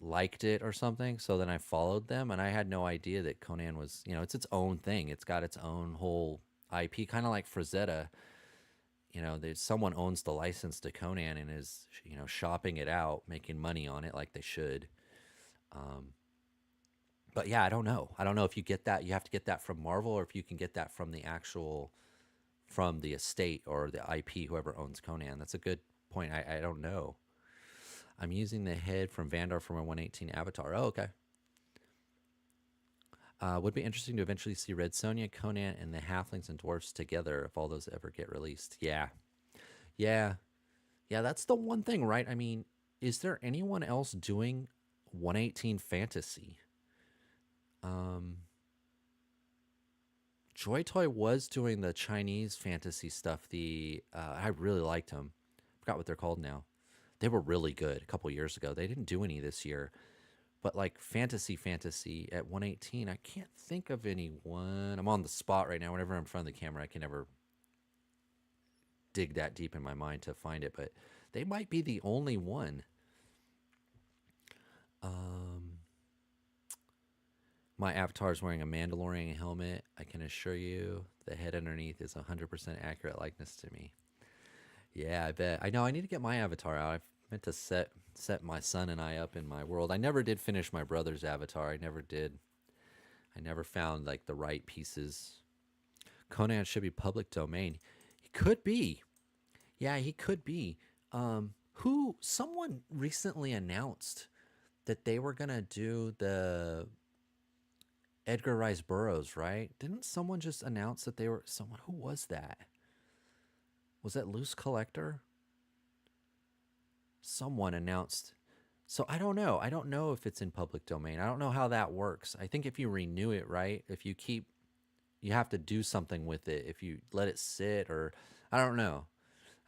[SPEAKER 4] liked it or something. So then I followed them, and I had no idea that Conan was, it's its own thing. It's got its own whole IP, kind of like Frazetta. There's someone owns the license to Conan and is, shopping it out, making money on it like they should. But yeah, I don't know. I don't know if you get that. You have to get that from Marvel, or if you can get that from from the estate or the IP, whoever owns Conan. That's a good point. I don't know. I'm using the head from Vandar for my 118 avatar. Oh, okay. Would be interesting to eventually see Red Sonja, Conan, and the halflings and dwarfs together if all those ever get released. Yeah. Yeah. Yeah, that's the one thing, right? I mean, is there anyone else doing 118 fantasy? Joy Toy was doing the Chinese fantasy stuff. I really liked them. Forgot what they're called now. They were really good a couple years ago. They didn't do any this year. But like fantasy at 118, I can't think of anyone. I'm on the spot right now. Whenever I'm in front of the camera, I can never dig that deep in my mind to find it. But They might be the only one. Um, my avatar is wearing a Mandalorian helmet. I can assure you the head underneath is 100% accurate likeness to me. Yeah, I bet. I know I need to get my avatar out. I meant to set my son and I up in my world. I never did finish my brother's avatar. I never did. I never found like the right pieces. Conan should be public domain. He could be. Yeah, he could be. Who someone recently announced that they were gonna do the Edgar Rice Burroughs, right? Didn't someone just announce that they were someone? Who was that? Was that Loose Collector? Someone announced. So I don't know. I don't know if it's in public domain. I don't know how that works. I think if you renew it, right? If you keep, you have to do something with it. If you let it sit, or I don't know.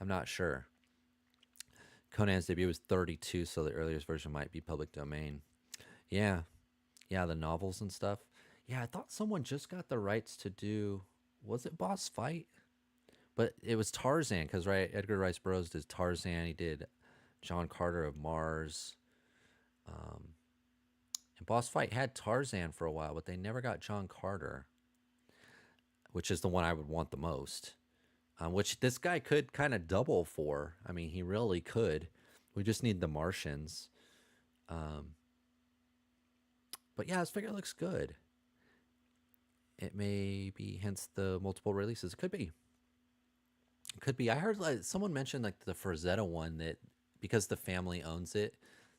[SPEAKER 4] I'm not sure. Conan's debut was 32, so the earliest version might be public domain. Yeah. Yeah, the novels and stuff. Yeah, I thought someone just got the rights to do, was it Boss Fight? But it was Tarzan, because, right, Edgar Rice Burroughs did Tarzan. He did John Carter of Mars. And Boss Fight had Tarzan for a while, but they never got John Carter, which is the one I would want the most. Which this guy could kind of double for. I mean, he really could. We just need the Martians. But yeah, his figure looks good. It may be, hence the multiple releases. It could be. It could be. I heard like someone mentioned like the Frazetta one, that because the family owns it,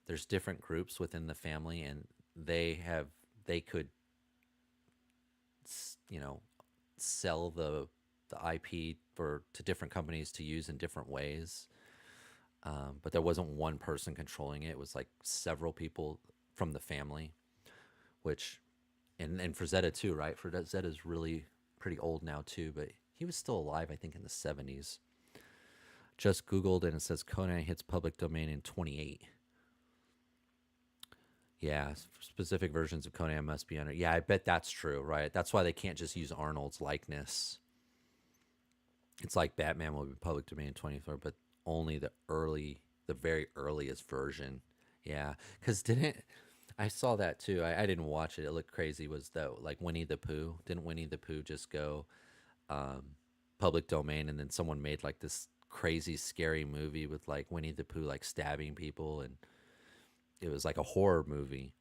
[SPEAKER 4] there's different groups within the family, and they could, you know, sell the IP to different companies to use in different ways. But there wasn't one person controlling it. It was like several people from the family, which, and Frazetta too, right? Frazetta's really pretty old now too, but he was still alive, I think, in the 70s. Just Googled and it says Conan hits public domain in 28. Yeah, specific versions of Conan must be under. Yeah, I bet that's true, right? That's why they can't just use Arnold's likeness. It's like Batman will be public domain in 24, but only the very earliest version. Yeah, because I saw that too. I didn't watch it. It looked crazy. Was that like Winnie the Pooh? Didn't Winnie the Pooh just go public domain, and then someone made like this crazy scary movie with like Winnie the Pooh like stabbing people, and it was like a horror movie,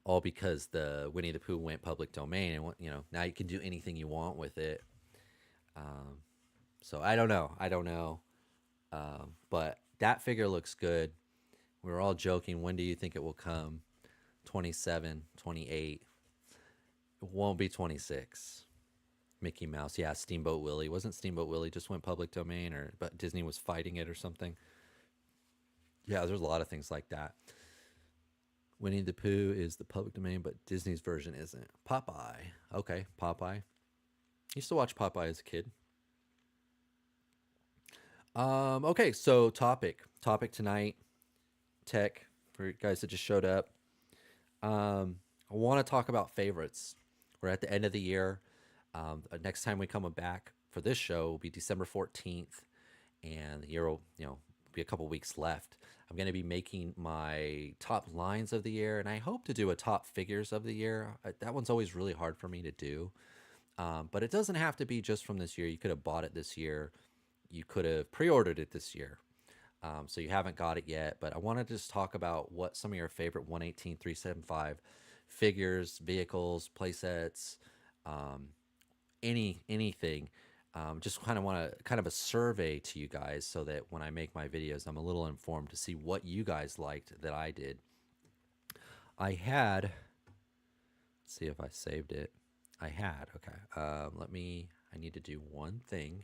[SPEAKER 4] all because the Winnie the Pooh went public domain, and now you can do anything you want with it. So I don't know, but that figure looks good. We were all joking, when do you think it will come? 27, 28. It won't be 26. Mickey Mouse. Yeah, Steamboat Willie. Wasn't Steamboat Willie just went public domain, but Disney was fighting it or something? Yeah, there's a lot of things like that. Winnie the Pooh is the public domain, but Disney's version isn't. Popeye. Okay, Popeye. Used to watch Popeye as a kid. Okay, so topic tonight, tech, for you guys that just showed up. I want to talk about favorites. We're at the end of the year. Next time we come back for this show will be December 14th, and the year will, be a couple weeks left. I'm going to be making my top lines of the year, and I hope to do a top figures of the year. That one's always really hard for me to do. But it doesn't have to be just from this year. You could have bought it this year. You could have pre-ordered it this year. So you haven't got it yet, but I want to just talk about what some of your favorite 118, 375 figures, vehicles, playsets, anything. Just kind of want to a survey to you guys, so that when I make my videos, I'm a little informed to see what you guys liked that I did. Let's see if I saved it. I had, okay. I need to do one thing.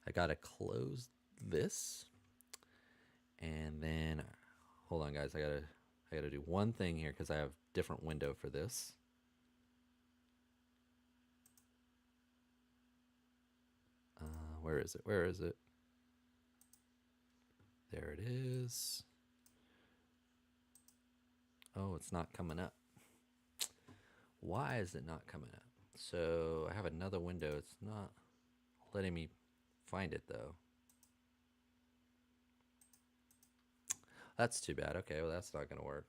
[SPEAKER 4] I got to close this. And then, hold on guys, I got to do one thing here because I have a different window for this. Where is it? Where is it? There it is. Oh, it's not coming up. Why is it not coming up? So I have another window. It's not letting me find it though. That's too bad. Okay, well that's not gonna work.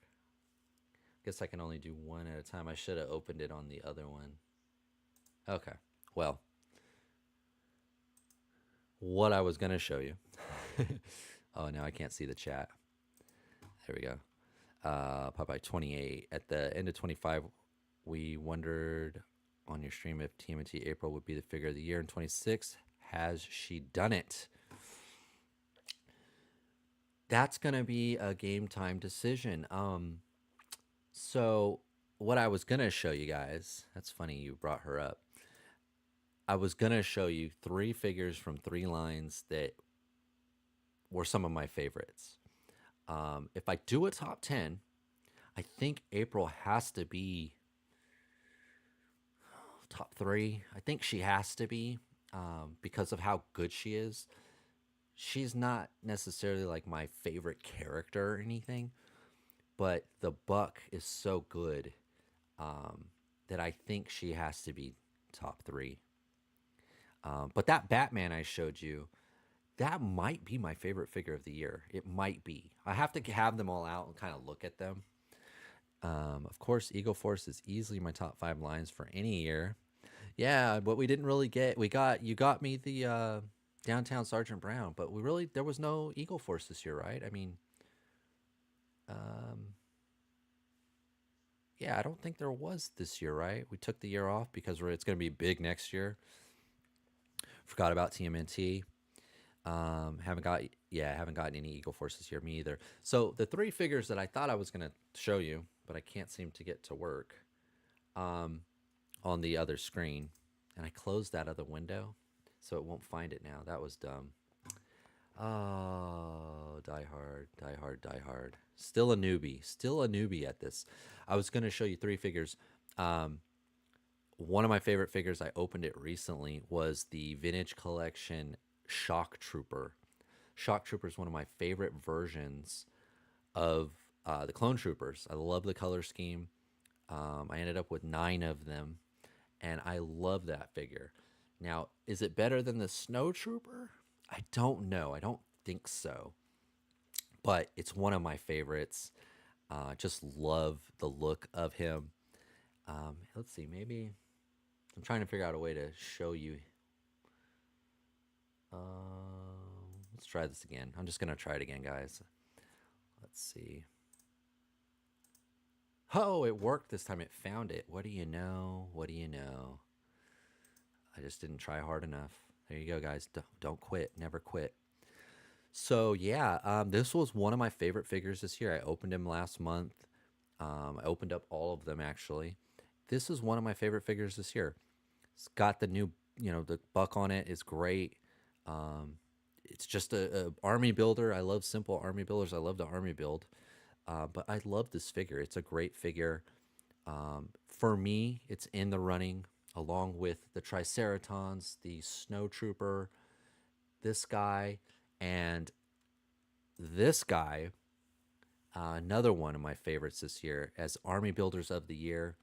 [SPEAKER 4] Guess I can only do one at a time. I should have opened it on the other one. Okay, well, what I was gonna show you. Oh, now I can't see the chat. There we go. Popeye 28. At the end of 25, we wondered on your stream if TMNT April would be the figure of the year in 26. Has she done it? That's gonna be a game time decision. So what I was gonna show you guys, that's funny you brought her up. I was gonna show you 3 figures from 3 lines that were some of my favorites. If I do a top 10, I think April has to be top 3. I think she has to be because of how good she is. She's not necessarily like my favorite character or anything, but the buck is so good that I think she has to be top 3. But that Batman I showed you, that might be my favorite figure of the year. It might be. I have to have them all out and kind of look at them. Of course, Eagle Force is easily my top 5 lines for any year. Yeah, but we didn't really get. You got me the Downtown Sergeant Brown, but there was no Eagle Force this year, right? I mean, yeah, I don't think there was this year, right? We took the year off because it's going to be big next year. Forgot about TMNT. Haven't gotten any Eagle Force this year. Me either. So the 3 figures that I thought I was going to show you, but I can't seem to get to work on the other screen, and I closed that other window, so it won't find it now. That was dumb. Oh, die hard. Still a newbie at this. I was going to show you 3 figures. One of my favorite figures, I opened it recently, was the Vintage Collection Shock Trooper. Shock Trooper is one of my favorite versions of the Clone Troopers. I love the color scheme. I ended up with 9 of them, and I love that figure. Now, is it better than the Snow Trooper? I don't know. I don't think so. But it's one of my favorites. Just love the look of him. Let's see, maybe I'm trying to figure out a way to show you. Let's try this again. I'm just going to try it again, guys. Let's see. Oh, it worked this time. It found it. What do you know? I just didn't try hard enough. There you go, guys. Don't quit. Never quit. So, yeah, this was one of my favorite figures this year. I opened him last month. I opened up all of them, actually. This is one of my favorite figures this year. It's got the new, the buck on it is great. It's just a army builder. I love simple army builders. I love the army build. But I love this figure. It's a great figure. For me, it's in the running along with the Triceratons, the Snow Trooper, this guy, and this guy. Another one of my favorites this year as Army Builders of the Year.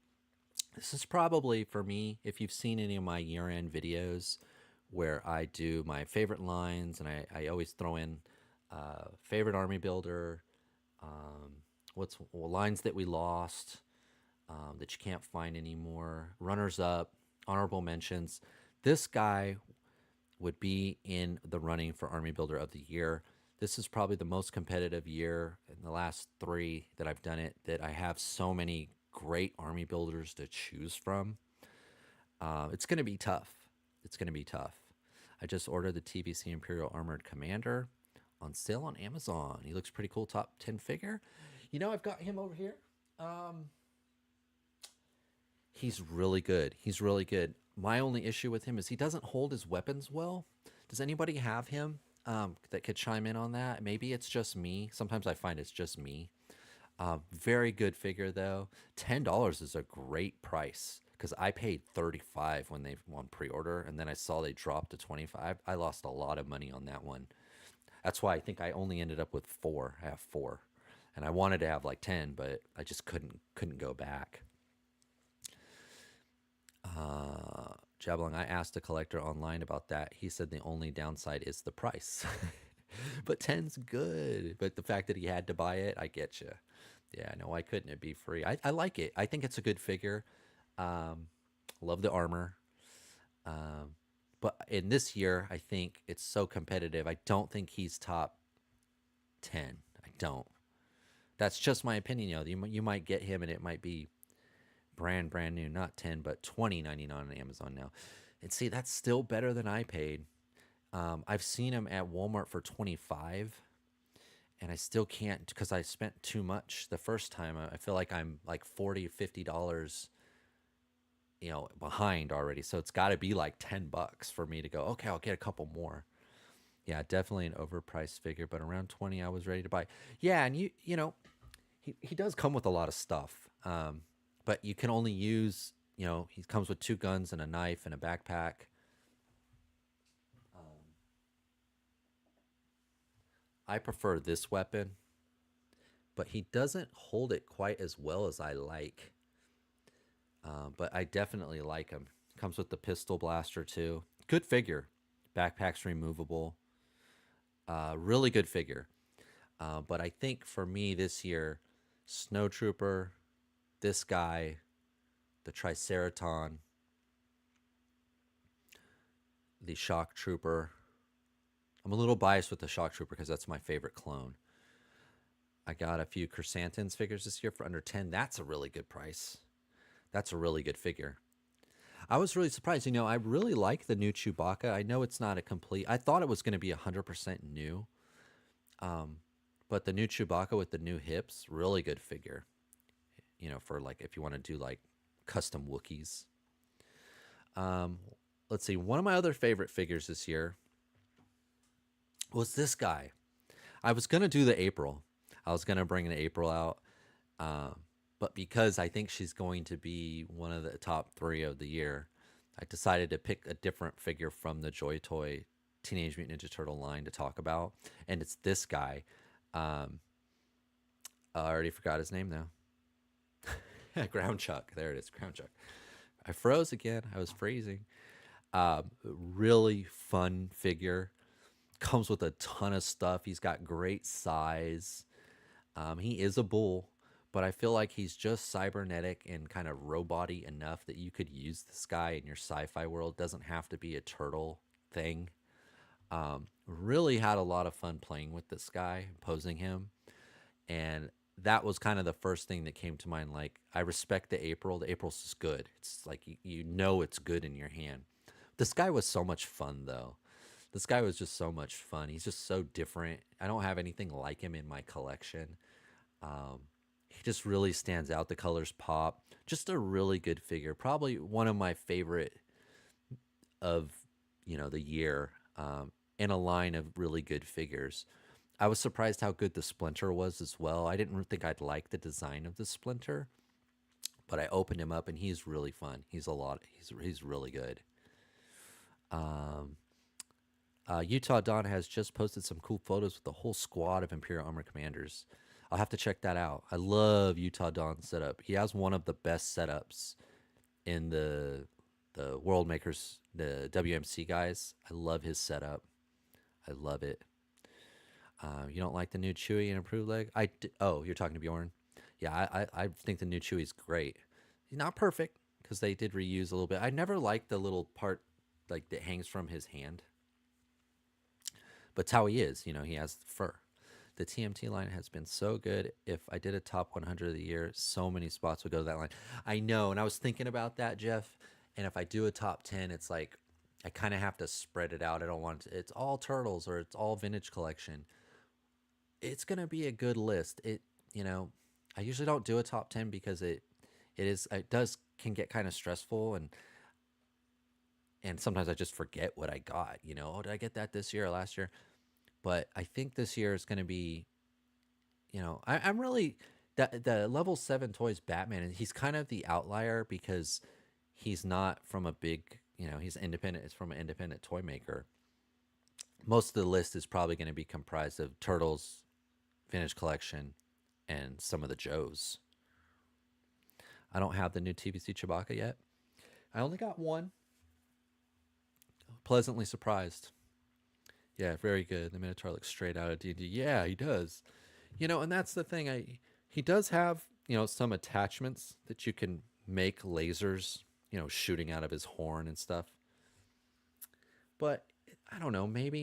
[SPEAKER 4] This is probably, for me, if you've seen any of my year-end videos where I do my favorite lines, and I always throw in favorite Army Builder, lines that we lost, that you can't find anymore, runners up, honorable mentions. This guy would be in the running for Army Builder of the Year. This is probably the most competitive year in the last 3 that I've done it, that I have so many great army builders to choose from. It's going to be tough. I just ordered the TVC Imperial Armored Commander on sale on Amazon. He looks pretty cool. Top 10 figure. I've got him over here. He's really good. My only issue with him is he doesn't hold his weapons well. Does anybody have him that could chime in on that? Maybe it's just me. Sometimes I find it's just me. Very good figure, though. $10 is a great price because I paid $35 when they won pre-order, and then I saw they dropped to $25. I lost a lot of money on that one. That's why I think I only ended up with 4. I have 4, and I wanted to have like 10, but I just couldn't go back. Jablon, I asked a collector online about that. He said the only downside is the price. But 10's good. But the fact that he had to buy it, I get you. Yeah, no, why couldn't it be free? I like it. I think it's a good figure. Love the armor. Um, but in this year, I think it's so competitive. I don't think he's top 10. I don't. That's just my opinion. You might get him and it might be brand new, not 10, but 20.99 on Amazon now. And see, that's still better than I paid. I've seen him at Walmart for 25, and I still can't because I spent too much the first time. I feel like I'm like $40, $50, behind already. So it's got to be like $10 for me to go, okay, I'll get a couple more. Yeah, definitely an overpriced figure, but around 20 I was ready to buy. Yeah, and he does come with a lot of stuff. But you can only use, he comes with 2 guns and a knife and a backpack. I prefer this weapon, but he doesn't hold it quite as well as I like. But I definitely like him. Comes with the pistol blaster too. Good figure. Backpack's removable. Really good figure. But I think for me this year, Snowtrooper, this guy, the Triceraton, the Shock Trooper. I'm a little biased with the Shock Trooper because that's my favorite clone. I got a few Chrysanthemums figures this year for under 10. That's a really good price. That's a really good figure. I was really surprised. I really like the new Chewbacca. I know it's not a complete. I thought it was going to be 100% new. But the new Chewbacca with the new hips, really good figure. For like if you want to do like custom Wookiees. Let's see. One of my other favorite figures this year was this guy. I was going to do the April. I was going to bring the April out. But because I think she's going to be one of the top 3 of the year, I decided to pick a different figure from the Joy Toy Teenage Mutant Ninja Turtle line to talk about. And it's this guy. I already forgot his name now. Ground Chuck. There it is. Ground Chuck. I froze again. I was freezing. Really fun figure. Comes with a ton of stuff. He's got great size. He is a bull, but I feel like he's just cybernetic and kind of robot-y enough that you could use this guy in your sci-fi world. Doesn't have to be a turtle thing. Really had a lot of fun playing with this guy, posing him. And that was kind of the first thing that came to mind. Like, I respect the April. The April's just good. It's like, it's good in your hand. This guy was so much fun, though. This guy was just so much fun. He's just so different. I don't have anything like him in my collection. He just really stands out. The colors pop. Just a really good figure. Probably one of my favorite of, the year, in a line of really good figures. I was surprised how good the Splinter was as well. I didn't think I'd like the design of the Splinter, but I opened him up and he's really fun. He's really good. Utah Don has just posted some cool photos with the whole squad of Imperial Armor Commanders. I'll have to check that out. I love Utah Don's setup. He has one of the best setups in the World Makers, the WMC guys. I love his setup. I love it. You don't like the new Chewie and improved leg? Oh, you're talking to Bjorn? Yeah, I think the new Chewie's great. He's not perfect because they did reuse a little bit. I never liked the little part like that hangs from his hand. But it's how he is. He has fur. The TMT line has been so good. If I did a top 100 of the year, so many spots would go to that line. I know, and I was thinking about that, Jeff. And if I do a top 10, it's like I kind of have to spread it out. I don't want it's all turtles or it's all vintage collection. It's gonna be a good list. I usually don't do a top 10 because it can get kind of stressful and sometimes I just forget what I got. Oh, did I get that this year or last year? But I think this year is going to be, I'm really the level 7 toys Batman, and he's kind of the outlier because he's not from a big, he's independent. It's from an independent toy maker. Most of the list is probably going to be comprised of Turtles, Vintage Collection, and some of the Joes. I don't have the new TVC Chewbacca yet. I only got one. pleasantly surprised. Yeah, very good. The Minotaur looks straight out of D&D. Yeah, he does. And that's the thing. He does have, some attachments that you can make lasers, shooting out of his horn and stuff. But I don't know, maybe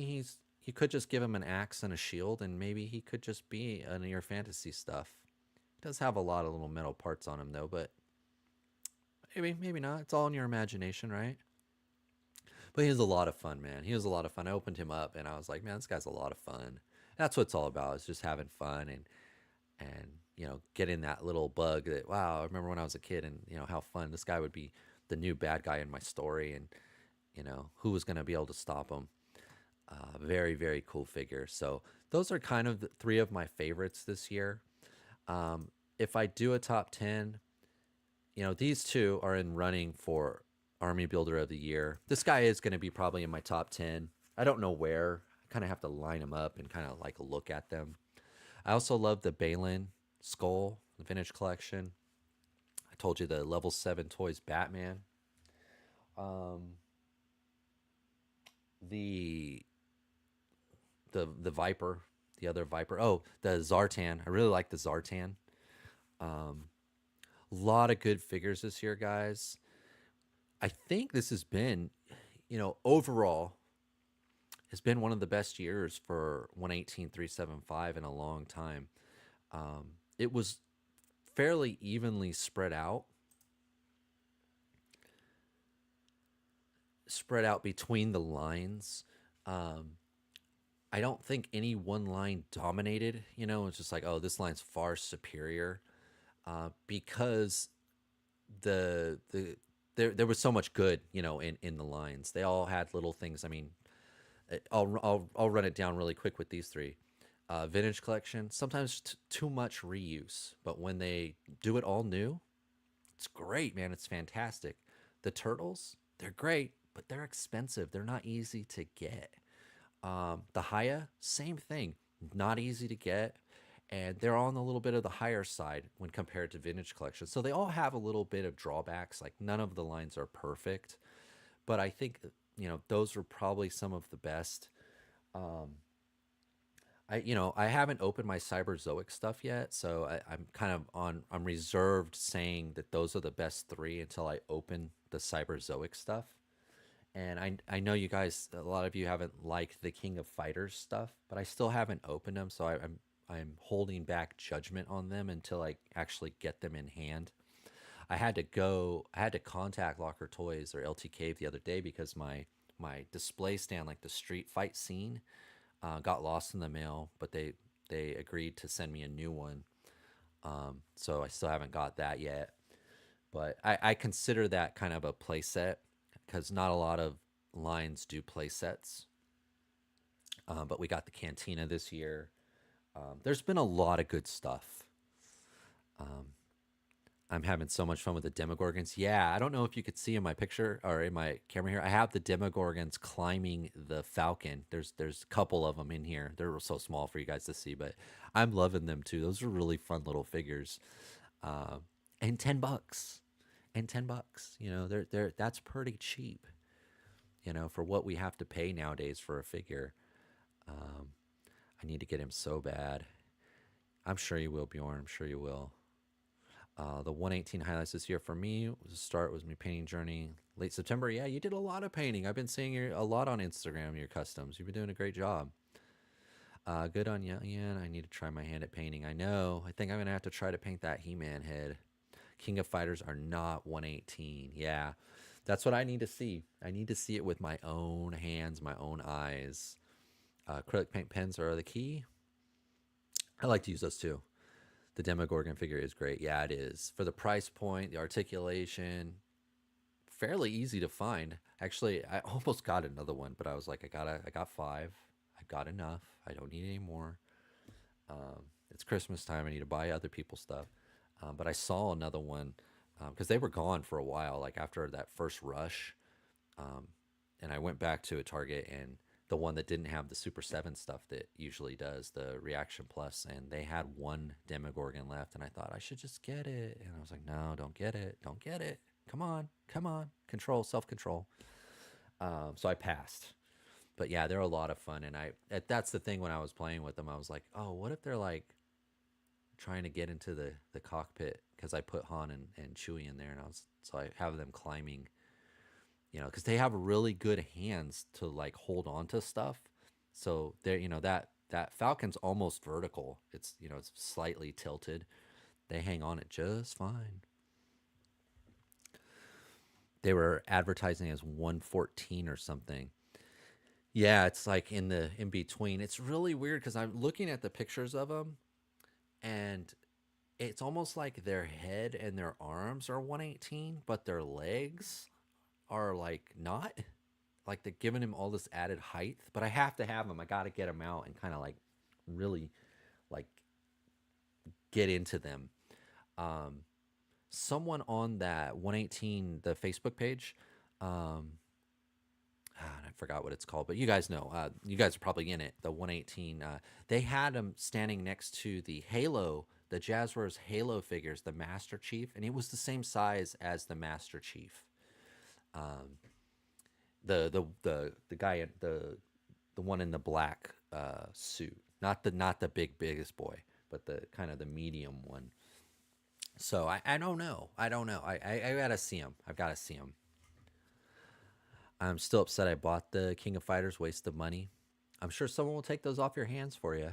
[SPEAKER 4] you could just give him an axe and a shield, and maybe he could just be an your fantasy stuff. He does have a lot of little metal parts on him though, but maybe not. It's all in your imagination, right? But he was a lot of fun, man. He was a lot of fun. I opened him up and I was like, man, this guy's a lot of fun. That's what it's all about. It's just having fun and getting that little bug that, wow, I remember when I was a kid and how fun this guy would be, the new bad guy in my story, and who was going to be able to stop him. Very, very cool figure. So those are kind of the three of my favorites this year. If I do a top 10, these two are in running for Army Builder of the Year. This guy is going to be probably in my top 10. I don't know where. I kind of have to line them up and kind of like look at them. I also love the Balin skull, the vintage collection. I told you the level 7 toys Batman. The Viper, the other Viper. Oh, the Zartan. I really like the Zartan. A lot of good figures this year, guys. I think this has been, overall, has been one of the best years for 118375 in a long time. It was fairly evenly spread out between the lines. I don't think any one line dominated. It's just like, oh, this line's far superior, because there was so much good, in the lines. They all had little things. I mean, I'll run it down really quick with these three. Vintage collection, sometimes too much reuse, but when they do it all new, it's great, man. It's fantastic. The turtles, they're great, but they're expensive. They're not easy to get. The Haya, same thing, not easy to get, and they're on a little bit of the higher side when compared to vintage collection. So they all have a little bit of drawbacks. Like, none of the lines are perfect, but I think those are probably some of the best. I haven't opened my Cyberzoic stuff yet, so I'm reserved saying that those are the best three until I open the Cyberzoic stuff. And I know you guys, a lot of you haven't liked the King of Fighters stuff, but I still haven't opened them, so I'm holding back judgment on them until I actually get them in hand. I had to contact Locker Toys or LT Cave the other day because my display stand, like the street fight scene, got lost in the mail, but they agreed to send me a new one. So I still haven't got that yet, but I consider that kind of a play set because not a lot of lines do play sets. But we got the Cantina this year. There's been a lot of good stuff. I'm having so much fun with the Demogorgons. Yeah, I don't know if you could see in my picture or in my camera here. I have the Demogorgons climbing the Falcon. There's a couple of them in here. They're so small for you guys to see, but I'm loving them too. Those are really fun little figures. And $10. And $10. They're that's pretty cheap. For what we have to pay nowadays for a figure. I need to get him so bad. I'm sure you will, Bjorn. I'm sure you will. The 118 highlights this year for me was my painting journey late September. Yeah, you did a lot of painting. I've been seeing you a lot on Instagram, your customs. You've been doing a great job. Good on you, Ian. I need to try my hand at painting. I know. I think I'm going to have to try to paint that He-Man head. King of Fighters are not 118. Yeah, that's what I need to see. I need to see it with my own hands, my own eyes. Acrylic paint pens are the key. I like to use those too. The Demogorgon figure is great. Yeah, it is. For the price point, the articulation, fairly easy to find. Actually, I almost got another one, but I was like, I got 5. I've got enough. I don't need any more. It's Christmas time. I need to buy other people's stuff. But I saw another one because they were gone for a while, like after that first rush. And I went back to a Target, and the one that didn't have the Super 7 stuff that usually does, the Reaction Plus, and they had one Demogorgon left, and I thought I should just get it. And I was like, no, don't get it. Don't get it. Come on. Control, self-control. So I passed. But yeah, they're a lot of fun, and that's the thing when I was playing with them. I was like, oh, what if they're like trying to get into the cockpit because I put Han and Chewie in there, and I have them climbing, because they have really good hands to like hold on to stuff. So they're that Falcon's almost vertical. It's slightly tilted. They hang on it just fine. They were advertising as 114 or something. Yeah, it's like in between. It's really weird because I'm looking at the pictures of them, and it's almost like their head and their arms are 118, but their legs are like not. Like they're giving him all this added height. But I have to have them. I got to get them out and kind of like really like get into them. Um, Someone on that 118 the Facebook page, I forgot what it's called, but you guys know. You guys are probably in it. The 118. They had him standing next to the Halo, the Jazzwares Halo figures, the Master Chief, and it was the same size as the Master Chief. Um, the guy the one in the black suit, not the biggest boy, but the kind of the medium one. So I don't know. I gotta see him. I've got to see him. I'm still upset I bought the King of Fighters, waste of money. I'm sure someone will take those off your hands for you.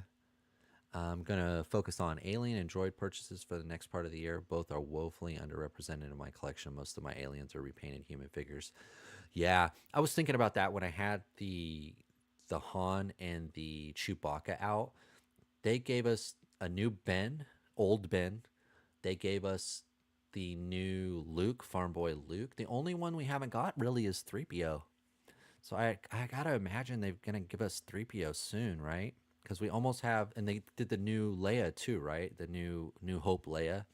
[SPEAKER 4] I'm going to focus on Alien and Droid purchases for the next part of the year. Both are woefully underrepresented in my collection. Most of my Aliens are repainted human figures. Yeah, I was thinking about that when I had the Han and the Chewbacca out. They gave us a new Ben, old Ben. They gave us the new Luke, Farm Boy Luke. The only one we haven't got really is 3PO. So I gotta imagine they're gonna give us 3PO soon, right? Because we almost have, and they did the new Leia too, right? The New Hope Leia,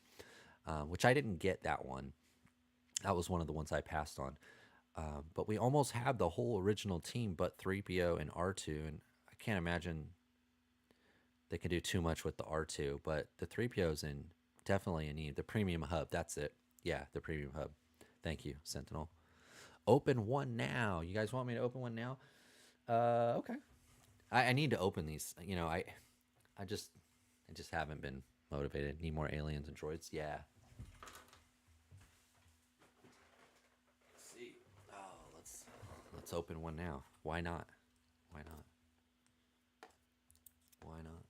[SPEAKER 4] which I didn't get that one. That was one of the ones I passed on. But we almost have the whole original team, but 3PO and R2, and I can't imagine they can do too much with the R2. But the 3PO's in definitely in need. The premium hub, that's it. Yeah, the premium hub. Thank you, Sentinel. Open one now. You guys want me to open one now? Okay. I need to open these. I just haven't been motivated. Need more aliens and droids. Yeah. Let's see. Oh, let's open one now. Why not? Why not? Why not?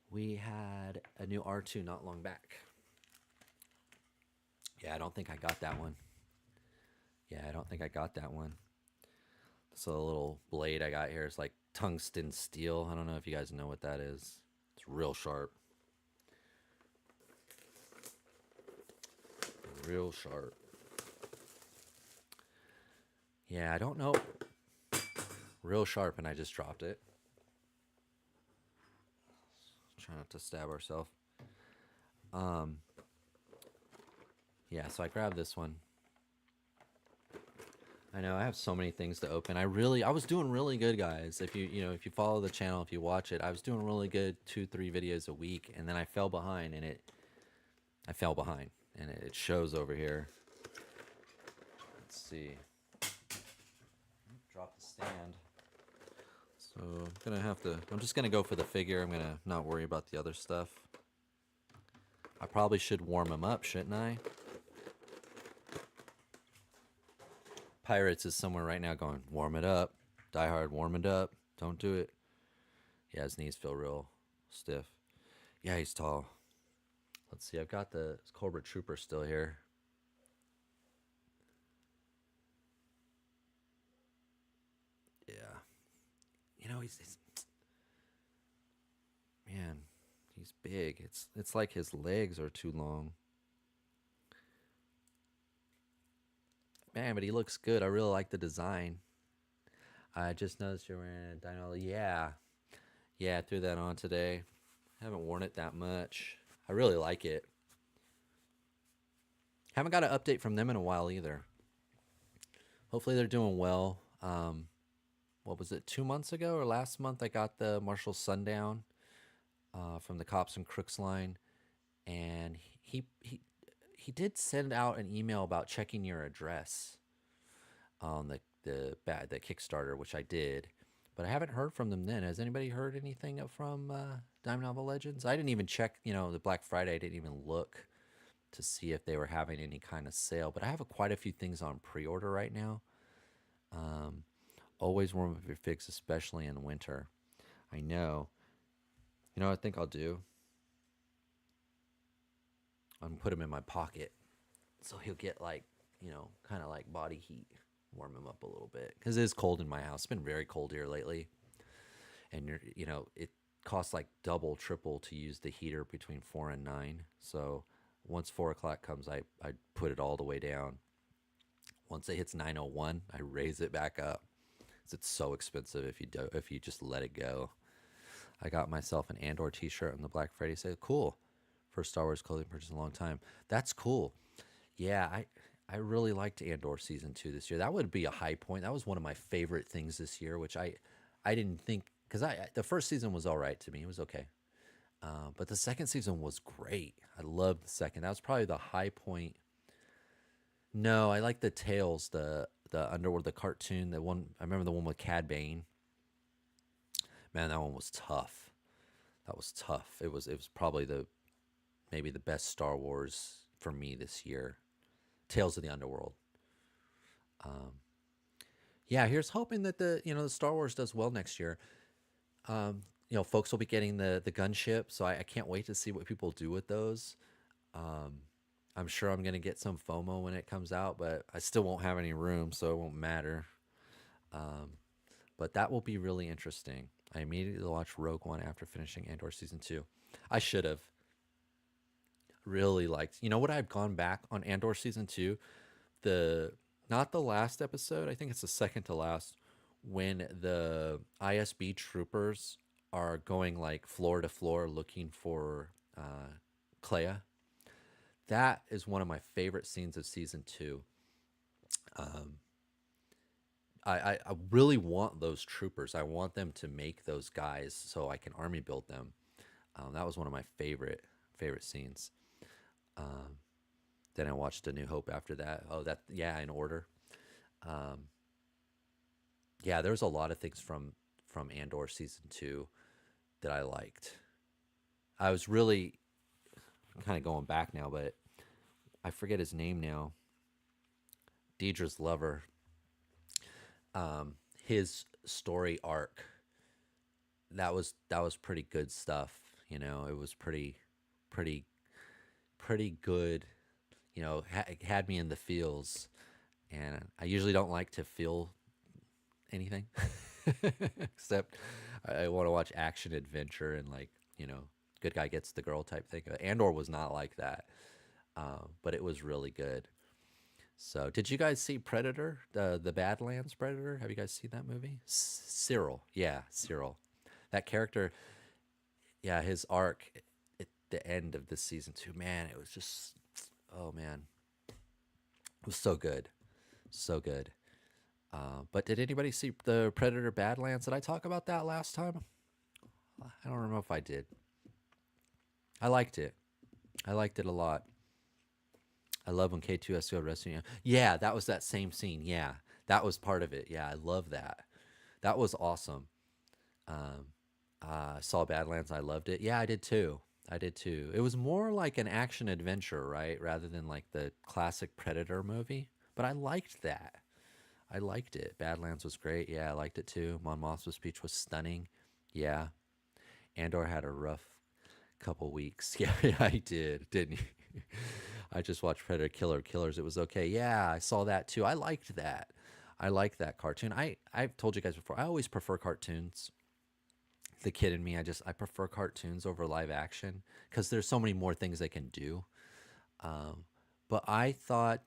[SPEAKER 4] We had a new R2 not long back. Yeah, I don't think I got that one. Yeah, I don't think I got that one. So the little blade I got here is like tungsten steel. I don't know if you guys know what that is. It's real sharp. Real sharp. Yeah, I don't know. Real sharp, and I just dropped it. Try not to stab ourselves. Yeah, so I grabbed this one. I know I have so many things to open. I was doing really good, guys. If if you follow the channel, if you watch it, I was doing really good 2-3 videos a week, and then I fell behind, and it shows over here. Let's see. Drop the stand. So I'm just gonna go for the figure. I'm gonna not worry about the other stuff. I probably should warm him up, shouldn't I? Pirates is somewhere right now going, warm it up. Die Hard, warm it up. Don't do it. Yeah, his knees feel real stiff. Yeah, he's tall. Let's see, I've got the Cobra Trooper still here. Yeah. He's man, he's big. It's like his legs are too long. Man, but he looks good. I really like the design. I just noticed you're wearing a Dino. Yeah. Yeah, I threw that on today. I haven't worn it that much. I really like it. Haven't got an update from them in a while either. Hopefully they're doing well. What was it, 2 months ago or last month? I got the Marshall Sundown from the Cops and Crooks line, and he did send out an email about checking your address. on the Kickstarter, which I did, but I haven't heard from them then. Has anybody heard anything from Dime Novel Legends? I didn't even check. The Black Friday. I didn't even look to see if they were having any kind of sale. But I have quite a few things on pre-order right now. Always warm up your figs, especially in winter. I know. You know what I think I'll do? I'm gonna put him in my pocket, so he'll get like, kind of like body heat. Warm him up a little bit because it is cold in my house. It's been very cold here lately, and it costs like double, triple to use the heater between 4 and 9. So once 4 o'clock comes, I put it all the way down. Once it hits 9:01, I raise it back up. It's so expensive if you just let it go. I got myself an Andor T-shirt on the Black Friday sale. Cool, first Star Wars clothing purchase in a long time. That's cool. Yeah, I really liked Andor season 2 this year. That would be a high point. That was one of my favorite things this year, which I didn't think, because the first season was all right to me. It was okay, but the second season was great. I loved the second. That was probably the high point. No, I like the Tales, the Underworld, the cartoon. The one I remember, the one with Cad Bane. Man, that one was tough. That was tough. It was probably maybe the best Star Wars for me this year. Tales of the Underworld. Yeah, here's hoping that the Star Wars does well next year. Folks will be getting the gunship, so I can't wait to see what people do with those. I'm sure I'm gonna get some FOMO when it comes out, but I still won't have any room, so it won't matter. But that will be really interesting. I immediately watched Rogue One after finishing Andor season 2. I should have. Really liked. You know what? I've gone back on Andor season 2. Not the last episode. I think it's the second to last, when the ISB troopers are going like floor to floor looking for Clea. That is one of my favorite scenes of season 2. I really want those troopers. I want them to make those guys so I can army build them. That was one of my favorite scenes. Then I watched A New Hope after that. In order. Yeah, there's a lot of things from Andor season 2 that I liked. I was really kind of going back now, but I forget his name now. Deidre's lover. His story arc. That was pretty good stuff. It was pretty good. Had me in the feels, and I usually don't like to feel anything, except I want to watch action adventure and good guy gets the girl type thing. Andor was not like that, but it was really good. So, did you guys see Predator, the Badlands Predator? Have you guys seen that movie? Cyril, yeah, Cyril, that character. Yeah, his arc at the end of this season 2, man, it was just, oh man, it was so good, so good. But did anybody see the Predator Badlands? Did I talk about that last time? I don't remember if I did. I liked it. I liked it a lot. I love when K2SO rescuing you. Yeah, that was that same scene. Yeah, that was part of it. Yeah, I love that. That was awesome. Saw Badlands. I loved it. Yeah, I did too. It was more like an action adventure, right? Rather than like the classic Predator movie. But I liked that. I liked it. Badlands was great. Yeah, I liked it too. Mon Mothma's speech was stunning. Yeah. Andor had a rough couple weeks. Yeah, I did, didn't you? I just watched Predator Killers. It was okay. Yeah, I saw that too. I liked that. I liked that cartoon. I've told you guys before, I always prefer cartoons. The kid in me, I prefer cartoons over live action because there's so many more things they can do. But I thought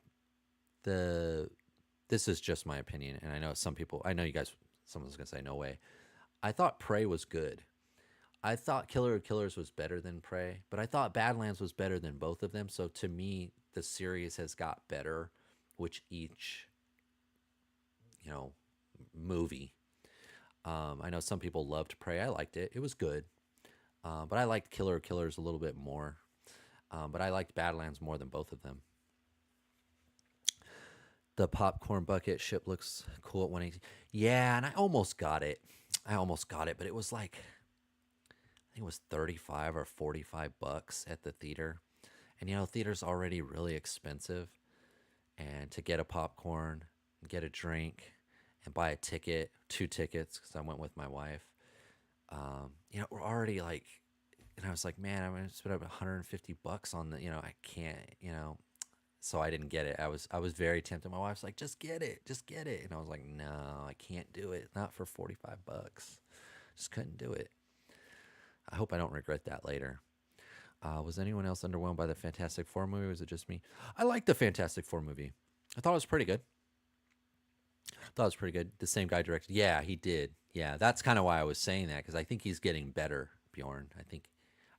[SPEAKER 4] this is just my opinion, and I know you guys, someone's gonna say no way. I thought Prey was good. I thought Killer of Killers was better than Prey, but I thought Badlands was better than both of them. So to me, the series has got better, which each, movie. I know some people loved Prey. I liked it. It was good. But I liked Killer of Killers a little bit more. But I liked Badlands more than both of them. The popcorn bucket ship looks cool at 118. Yeah, and I almost got it. I almost got it, but it was like I think it was 35 or 45 bucks at the theater. And you know, theater's already really expensive. And to get a popcorn, get a drink, and buy a ticket, two tickets, because I went with my wife. You know, we're already like, and I was like, man, I'm gonna spend up 150 bucks on the, you know, I can't, you know, so I didn't get it. I was very tempted. My wife's like, just get it, just get it, and I was like, no, I can't do it, not for 45 bucks. Just couldn't do it. I hope I don't regret that later. Was anyone else underwhelmed by the Fantastic Four movie? Or was it just me? I liked the Fantastic Four movie. I thought it was pretty good. I thought it was pretty good. The same guy directed. Yeah, he did. Yeah, that's kind of why I was saying that because I think he's getting better, Bjorn. I think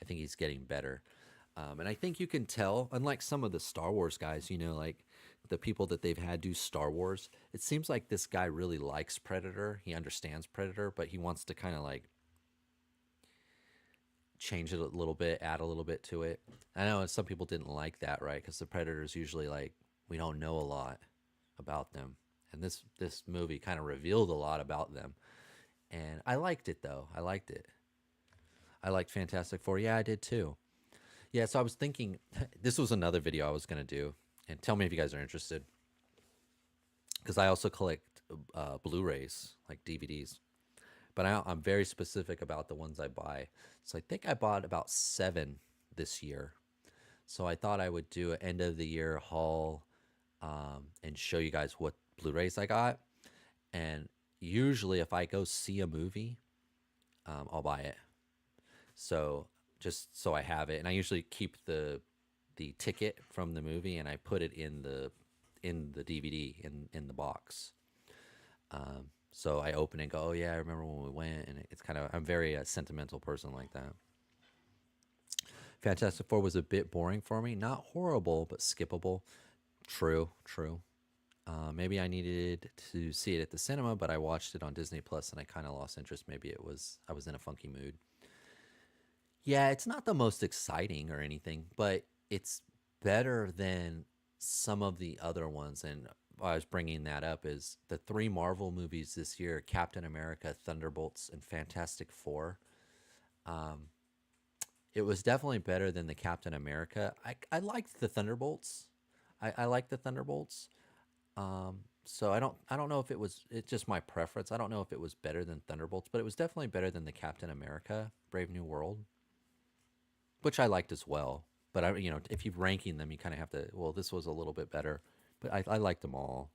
[SPEAKER 4] he's getting better, and I think you can tell. Unlike some of the Star Wars guys, you know, like the people that they've had do Star Wars, it seems like this guy really likes Predator. He understands Predator, but he wants to kind of like change it a little bit, add a little bit to it. I know some people didn't like that, right? Because the Predators usually like we don't know a lot about them, and this movie kind of revealed a lot about them. And I liked it though. I liked it. I liked Fantastic Four. Yeah, I did too. Yeah, so I was thinking this was another video I was gonna do, and tell me if you guys are interested, because I also collect Blu-rays, like DVDs. But I'm very specific about the ones I buy. So I think I bought about 7 this year. So I thought I would do an end of the year haul, and show you guys what Blu-rays I got. And usually, if I go see a movie, I'll buy it. So just so I have it, and I usually keep the ticket from the movie and I put it in the DVD in the box. So I open it and go, oh yeah, I remember when we went, and it's kind of I'm very sentimental person like that. Fantastic Four was a bit boring for me, not horrible but skippable. True, true. Maybe I needed to see it at the cinema, but I watched it on Disney Plus and I kind of lost interest. Maybe I was in a funky mood. Yeah, it's not the most exciting or anything, but it's better than some of the other ones. And why I was bringing that up is the 3 Marvel movies this year: Captain America, Thunderbolts, and Fantastic Four. Um, it was definitely better than the Captain America. I liked the Thunderbolts. I like the Thunderbolts. So I don't know if it's just my preference. I don't know if it was better than Thunderbolts, but it was definitely better than the Captain America Brave New World, which I liked as well. But if you're ranking them, you kind of have to. Well, this was a little bit better, but I liked them all.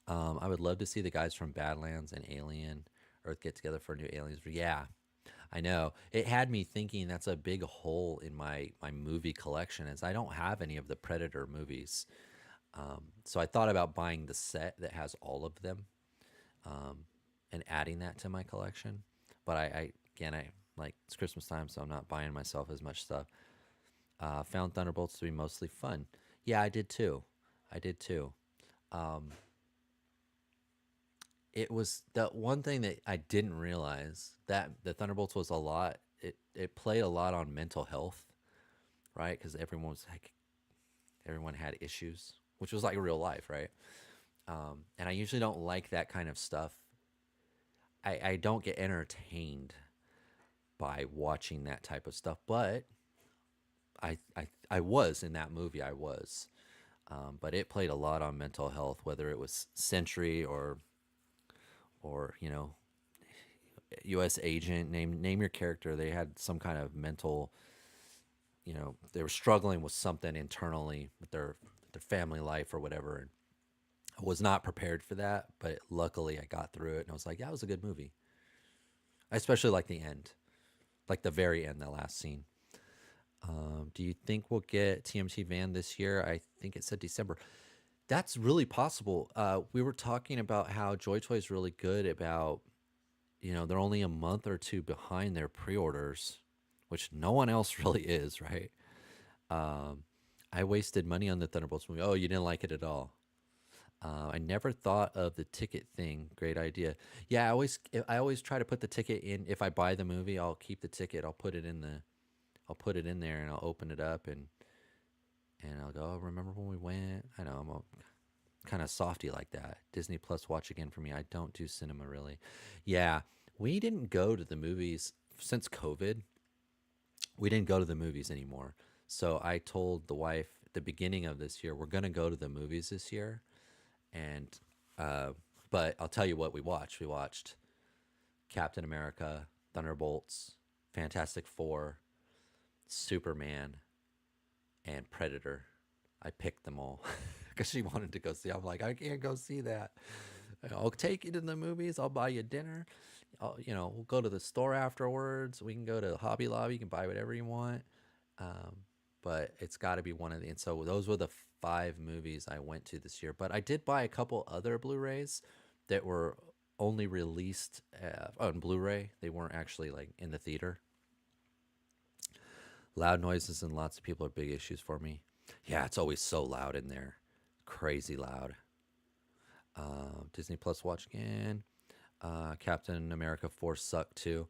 [SPEAKER 4] I would love to see the guys from Badlands and Alien Earth get together for a new Aliens. Yeah, I know. It had me thinking that's a big hole in my movie collection, as I don't have any of the Predator movies. So I thought about buying the set that has all of them, um, and adding that to my collection. But I like it's Christmas time, so I'm not buying myself as much stuff. Found Thunderbolts to be mostly fun. Yeah, I did too. I did too. Um, it was the one thing that I didn't realize that the Thunderbolts was a lot. It played a lot on mental health, right? Because everyone had issues, which was like real life, right? And I usually don't like that kind of stuff. I don't get entertained by watching that type of stuff, but I was in that movie. I was, but it played a lot on mental health, whether it was Sentry or U.S. agent. Name your character. They had some kind of mental. They were struggling with something internally with their family life or whatever. And I was not prepared for that, but luckily I got through it, and I was like, yeah, it was a good movie. I especially like the end, like the very end, the last scene. Do you think we'll get TMT van this year? I think it said December. That's really possible. We were talking about how Joy Toy is really good about, they're only a month or two behind their pre-orders, which no one else really is, right? Um, I wasted money on the Thunderbolts movie. Oh, you didn't like it at all. I never thought of the ticket thing. Great idea. Yeah, I always try to put the ticket in. If I buy the movie, I'll keep the ticket. I'll put it in there, and I'll open it up, and I'll go, oh, remember when we went? I know kind of softy like that. Disney Plus watch again for me. I don't do cinema really. Yeah, we didn't go to the movies since COVID. We didn't go to the movies anymore. So I told the wife at the beginning of this year, we're going to go to the movies this year. And, uh, but I'll tell you what we watched. We watched Captain America, Thunderbolts, Fantastic Four, Superman, and Predator. I picked them all because she wanted to go see. I'm like, I can't go see that. I'll take you to the movies. I'll buy you dinner. We'll go to the store afterwards. We can go to Hobby Lobby. You can buy whatever you want. Um, but it's got to be one of the. And so those were the 5 movies I went to this year. But I did buy a couple other Blu-rays that were only released on Blu-ray. They weren't actually like in the theater. Loud noises and lots of people are big issues for me. Yeah, it's always so loud in there. Crazy loud. Disney Plus watch again. Captain America 4 sucked too.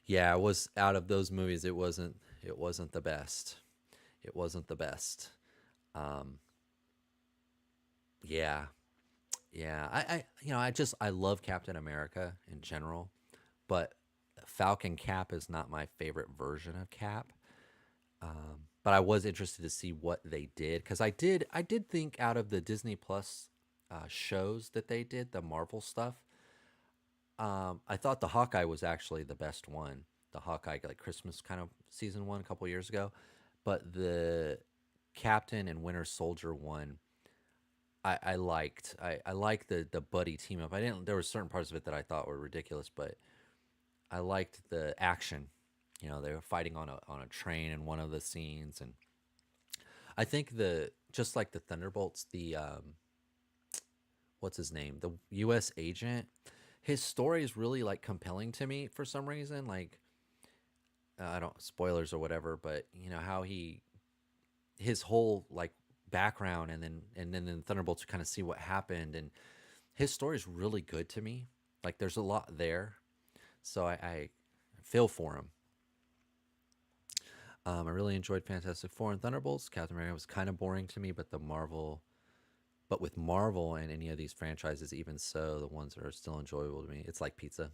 [SPEAKER 4] Yeah, it was out of those movies. It wasn't the best. It wasn't the best. Yeah, yeah. I love Captain America in general, but Falcon Cap is not my favorite version of Cap. But I was interested to see what they did because I did think out of the Disney Plus shows that they did, the Marvel stuff. I thought the Hawkeye was actually the best one. The Hawkeye like Christmas kind of season one a couple years ago, but the Captain and Winter Soldier one, I liked. I liked the buddy team up. I didn't. There were certain parts of it that I thought were ridiculous, but I liked the action. They were fighting on a train in one of the scenes, and I think just like the Thunderbolts, the what's his name, the U.S. agent, his story is really like compelling to me for some reason. Like I don't spoilers or whatever, but how his whole like background, and then in Thunderbolts you kind of see what happened, and his story is really good to me. Like there's a lot there, so I feel for him. I really enjoyed Fantastic Four and Thunderbolts. Captain America was kind of boring to me, but with Marvel and any of these franchises, even so, the ones that are still enjoyable to me, it's like pizza.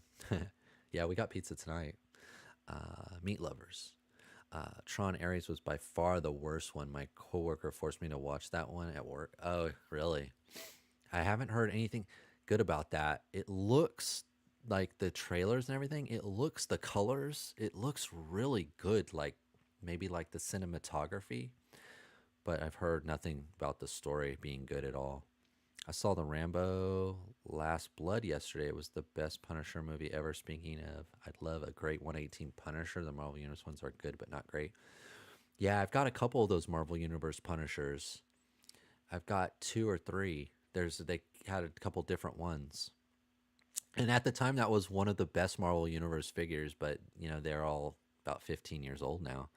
[SPEAKER 4] Yeah, we got pizza tonight. Meat lovers. Tron Ares was by far the worst one. My coworker forced me to watch that one at work. Oh, really? I haven't heard anything good about that. It looks like the trailers and everything. The colors. It looks really good. Like maybe like the cinematography, but I've heard nothing about the story being good at all. I saw the Rambo Last Blood yesterday. It was the best Punisher movie ever. Speaking of, I'd love a great 118 Punisher. The Marvel Universe ones are good, but not great. Yeah, I've got a couple of those Marvel Universe Punishers. I've got 2 or 3. They had a couple different ones. And at the time, that was one of the best Marvel Universe figures, but, they're all about 15 years old now.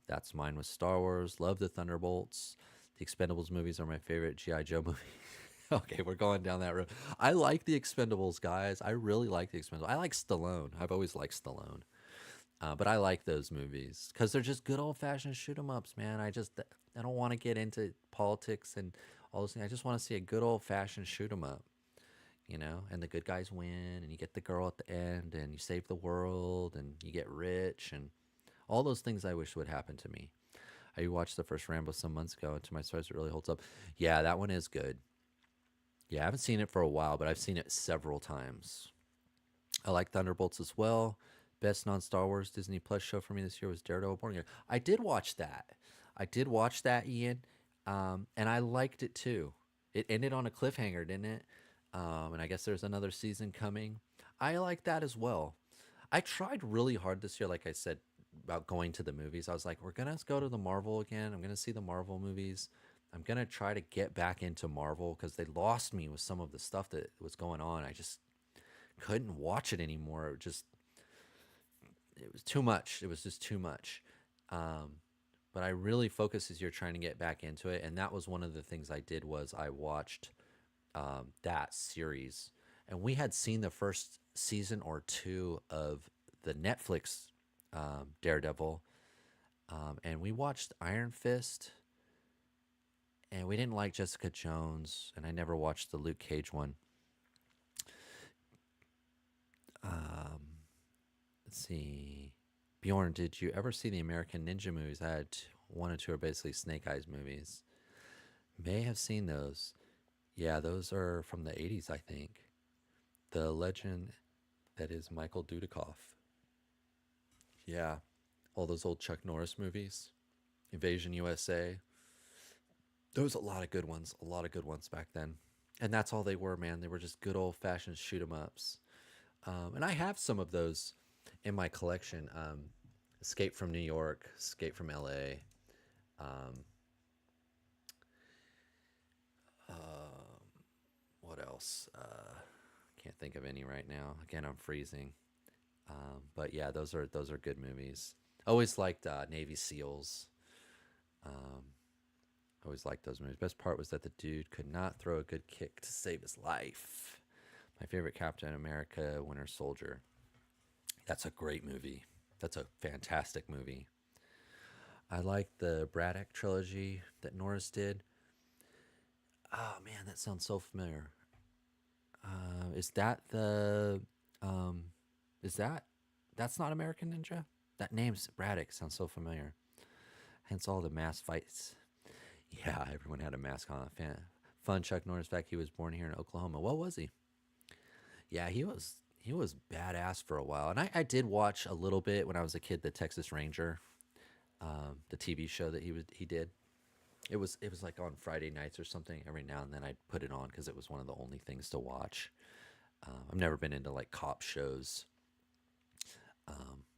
[SPEAKER 4] That's mine with Star Wars. Love the Thunderbolts. The Expendables movies are my favorite G.I. Joe movie. Okay, we're going down that road. I like the Expendables, guys. I really like the Expendables. I like Stallone. I've always liked Stallone. But I like those movies because they're just good old-fashioned shoot-'em-ups, man. I don't want to get into politics and all those things. I just want to see a good old-fashioned shoot-'em-up, and the good guys win, and you get the girl at the end, and you save the world, and you get rich, and all those things I wish would happen to me. I watched the first Rambo some months ago, and to my surprise, it really holds up. Yeah, that one is good. Yeah, I haven't seen it for a while, but I've seen it several times. I like Thunderbolts as well. Best non-Star Wars Disney Plus show for me this year was Daredevil Born Again. I did watch that. Ian, and I liked it too. It ended on a cliffhanger, didn't it? And I guess there's another season coming. I like that as well. I tried really hard this year, like I said, about going to the movies. I was like, we're going to go to the Marvel again. I'm going to see the Marvel movies. I'm going to try to get back into Marvel because they lost me with some of the stuff that was going on. I just couldn't watch it anymore. It was too much. It was just too much. But I really focused this year trying to get back into it. And that was one of the things I did was I watched that series. And we had seen the first season or 2 of the Netflix Daredevil. And we watched Iron Fist and we didn't like Jessica Jones, and I never watched the Luke Cage one. Um, let's see. Bjorn, did you ever see the American Ninja movies? I had one or two are basically Snake Eyes movies. May have seen those. Yeah, those are from the 80s, I think. The legend that is Michael Dudikoff. Yeah, all those old Chuck Norris movies. Invasion USA. There was a lot of good ones, a lot of good ones back then. And that's all they were, man. They were just good old fashioned shoot 'em ups. And I have some of those in my collection. Escape from New York, Escape from LA. Um, what else? Can't think of any right now. Again, I'm freezing. But yeah, those are good movies. Always liked Navy SEALs. Um, Always liked those movies. Best part was that the dude could not throw a good kick to save his life. My favorite Captain America, Winter Soldier. That's a great movie. That's a fantastic movie. I like the Braddock trilogy that Norris did. Oh man, that sounds so familiar. Is that the? Um, is that's not American Ninja? That name's Braddock sounds so familiar. Hence all the mass fights. Yeah, everyone had a mask on. Fun Chuck Norris fact: he was born here in Oklahoma. What was he? Yeah, he was badass for a while, and I did watch a little bit when I was a kid. The Texas Ranger, the TV show that he did. It was like on Friday nights or something. Every now and then I'd put it on because it was one of the only things to watch. I've never been into like cop shows,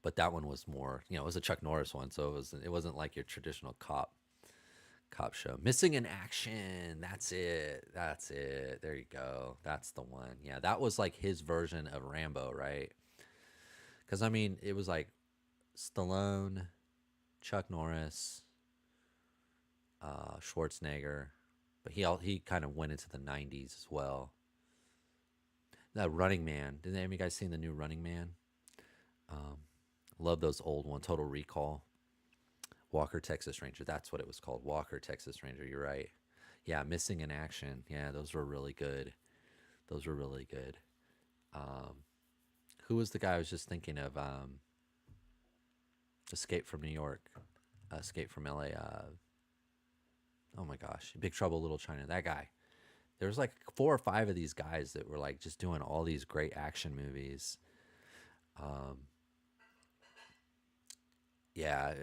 [SPEAKER 4] but that one was more. It was a Chuck Norris one, so it wasn't like your traditional cop show. Missing in Action. That's it. That's it. There you go. That's the one. Yeah, that was like his version of Rambo, right? Because I mean, it was like Stallone, Chuck Norris, Schwarzenegger, but he kind of went into the '90s as well. That Running Man. Did any of you guys seen the new Running Man? Um, Love those old ones. Total Recall. Walker Texas Ranger. That's what it was called. Walker Texas Ranger. You're right. Yeah, Missing in Action. Yeah, those were really good. Those were really good. Um, who was the guy I was just thinking of? Escape from New York. Escape from LA. Oh my gosh. Big Trouble Little China. That guy. There was like four or five of these guys that were like just doing all these great action movies. Um, yeah,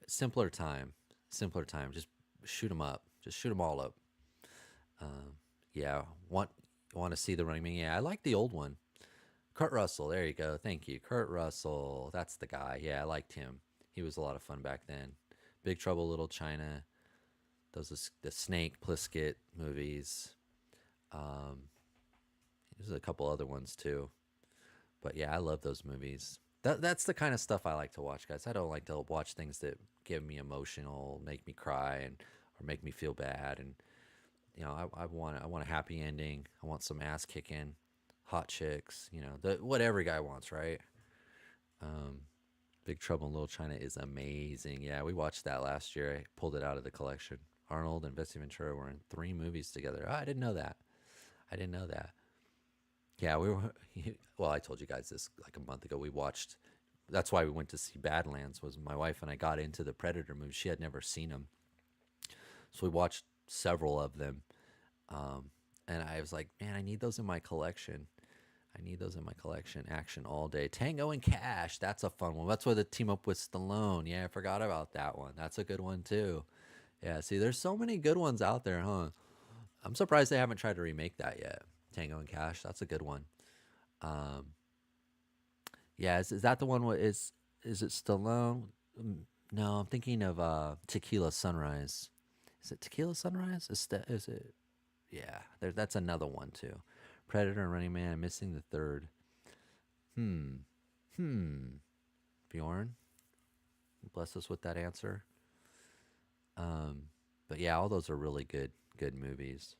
[SPEAKER 4] simpler time. Simpler time. Just shoot them up. Just shoot them all up. Um, yeah, want to see the Running Man? Yeah, I like the old one. Kurt Russell. There you go. Thank you, Kurt Russell. That's the guy. Yeah, I liked him. He was a lot of fun back then. Big Trouble Little China. Those the Snake Plissket movies. Um, there's a couple other ones too. But yeah, I love those movies. That's the kind of stuff I like to watch, guys. I don't like to watch things that give me emotional, make me cry, and or make me feel bad. And I want a happy ending. I want some ass kicking, hot chicks. What every guy wants, right? Um, Big Trouble in Little China is amazing. Yeah, we watched that last year. I pulled it out of the collection. Arnold and Bessie Ventura were in 3 movies together. Oh, I didn't know that. I didn't know that. Yeah, we were. Well, I told you guys this like a month ago. We watched. That's why we went to see Badlands. Was my wife and I got into the Predator movies. She had never seen them, so we watched several of them. Um, and I was like, man, I need those in my collection. I need those in my collection. Action all day. Tango and Cash. That's a fun one. That's why they team up with Stallone. Yeah, I forgot about that one. That's a good one too. Yeah, see, there's so many good ones out there, huh? I'm surprised they haven't tried to remake that yet. Tango and Cash. That's a good one. Um, yeah, is that the one? Is it Stallone? No, I'm thinking of Tequila Sunrise. Is it Tequila Sunrise? Is it? Yeah, that's another one too. Predator and Running Man. I'm missing the third. Hmm. Hmm. Bjorn, bless us with that answer. Um, but yeah, all those are really good movies.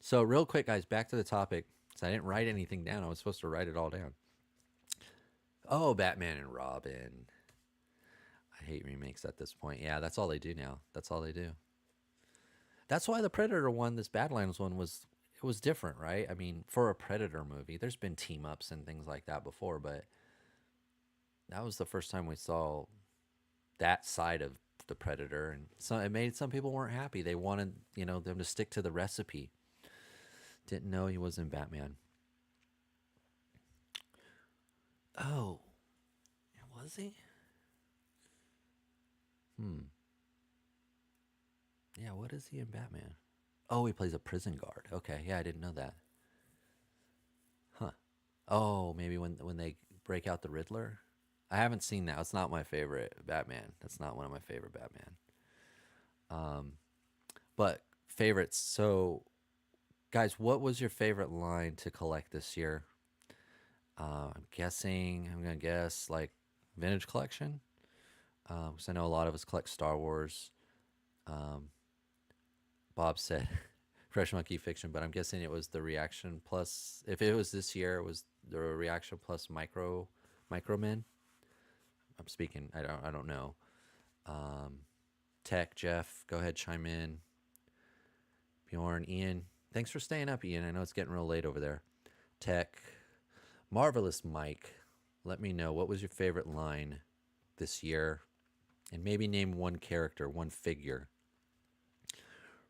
[SPEAKER 4] So real quick, guys, back to the topic. So I didn't write anything down. I was supposed to write it all down. Oh, Batman and Robin. I hate remakes at this point. Yeah, that's all they do now. That's all they do. That's why the Predator one, this Badlands one, it was different, right? I mean, for a Predator movie, there's been team ups and things like that before, but that was the first time we saw that side of the Predator, and so it made some people weren't happy. They wanted, them to stick to the recipe. Didn't know he was in Batman. Oh, was he? Hmm. Yeah, what is he in Batman? Oh, he plays a prison guard. Okay, yeah, I didn't know that. Huh. Oh, maybe when they break out the Riddler. I haven't seen that. It's not my favorite Batman. That's not one of my favorite Batman. Um, but favorites. So, guys, what was your favorite line to collect this year? I'm gonna guess like vintage collection. Because I know a lot of us collect Star Wars. Um, Bob said Fresh Monkey Fiction, but I'm guessing it was the Reaction Plus. If it was this year, it was the Reaction Plus Micro Men. I'm speaking. I don't know. Um, Tech Jeff, go ahead, chime in. Bjorn, Ian, thanks for staying up, Ian. I know it's getting real late over there. Tech, Marvelous Mike, let me know what was your favorite line this year, and maybe name one character, one figure.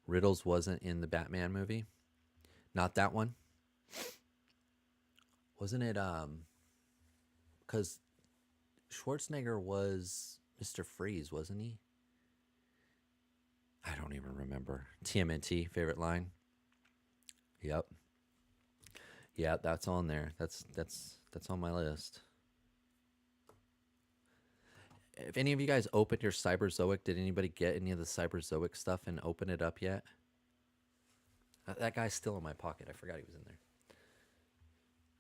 [SPEAKER 4] Riddles wasn't in the Batman movie. Not that one. Wasn't it? Because Schwarzenegger was Mr. Freeze, wasn't he? I don't even remember. TMNT favorite line. Yep. Yeah, that's on there. That's on my list. If any of you guys opened your Cyberzoic, did anybody get any of the Cyberzoic stuff and open it up yet? That guy's still in my pocket. I forgot he was in there.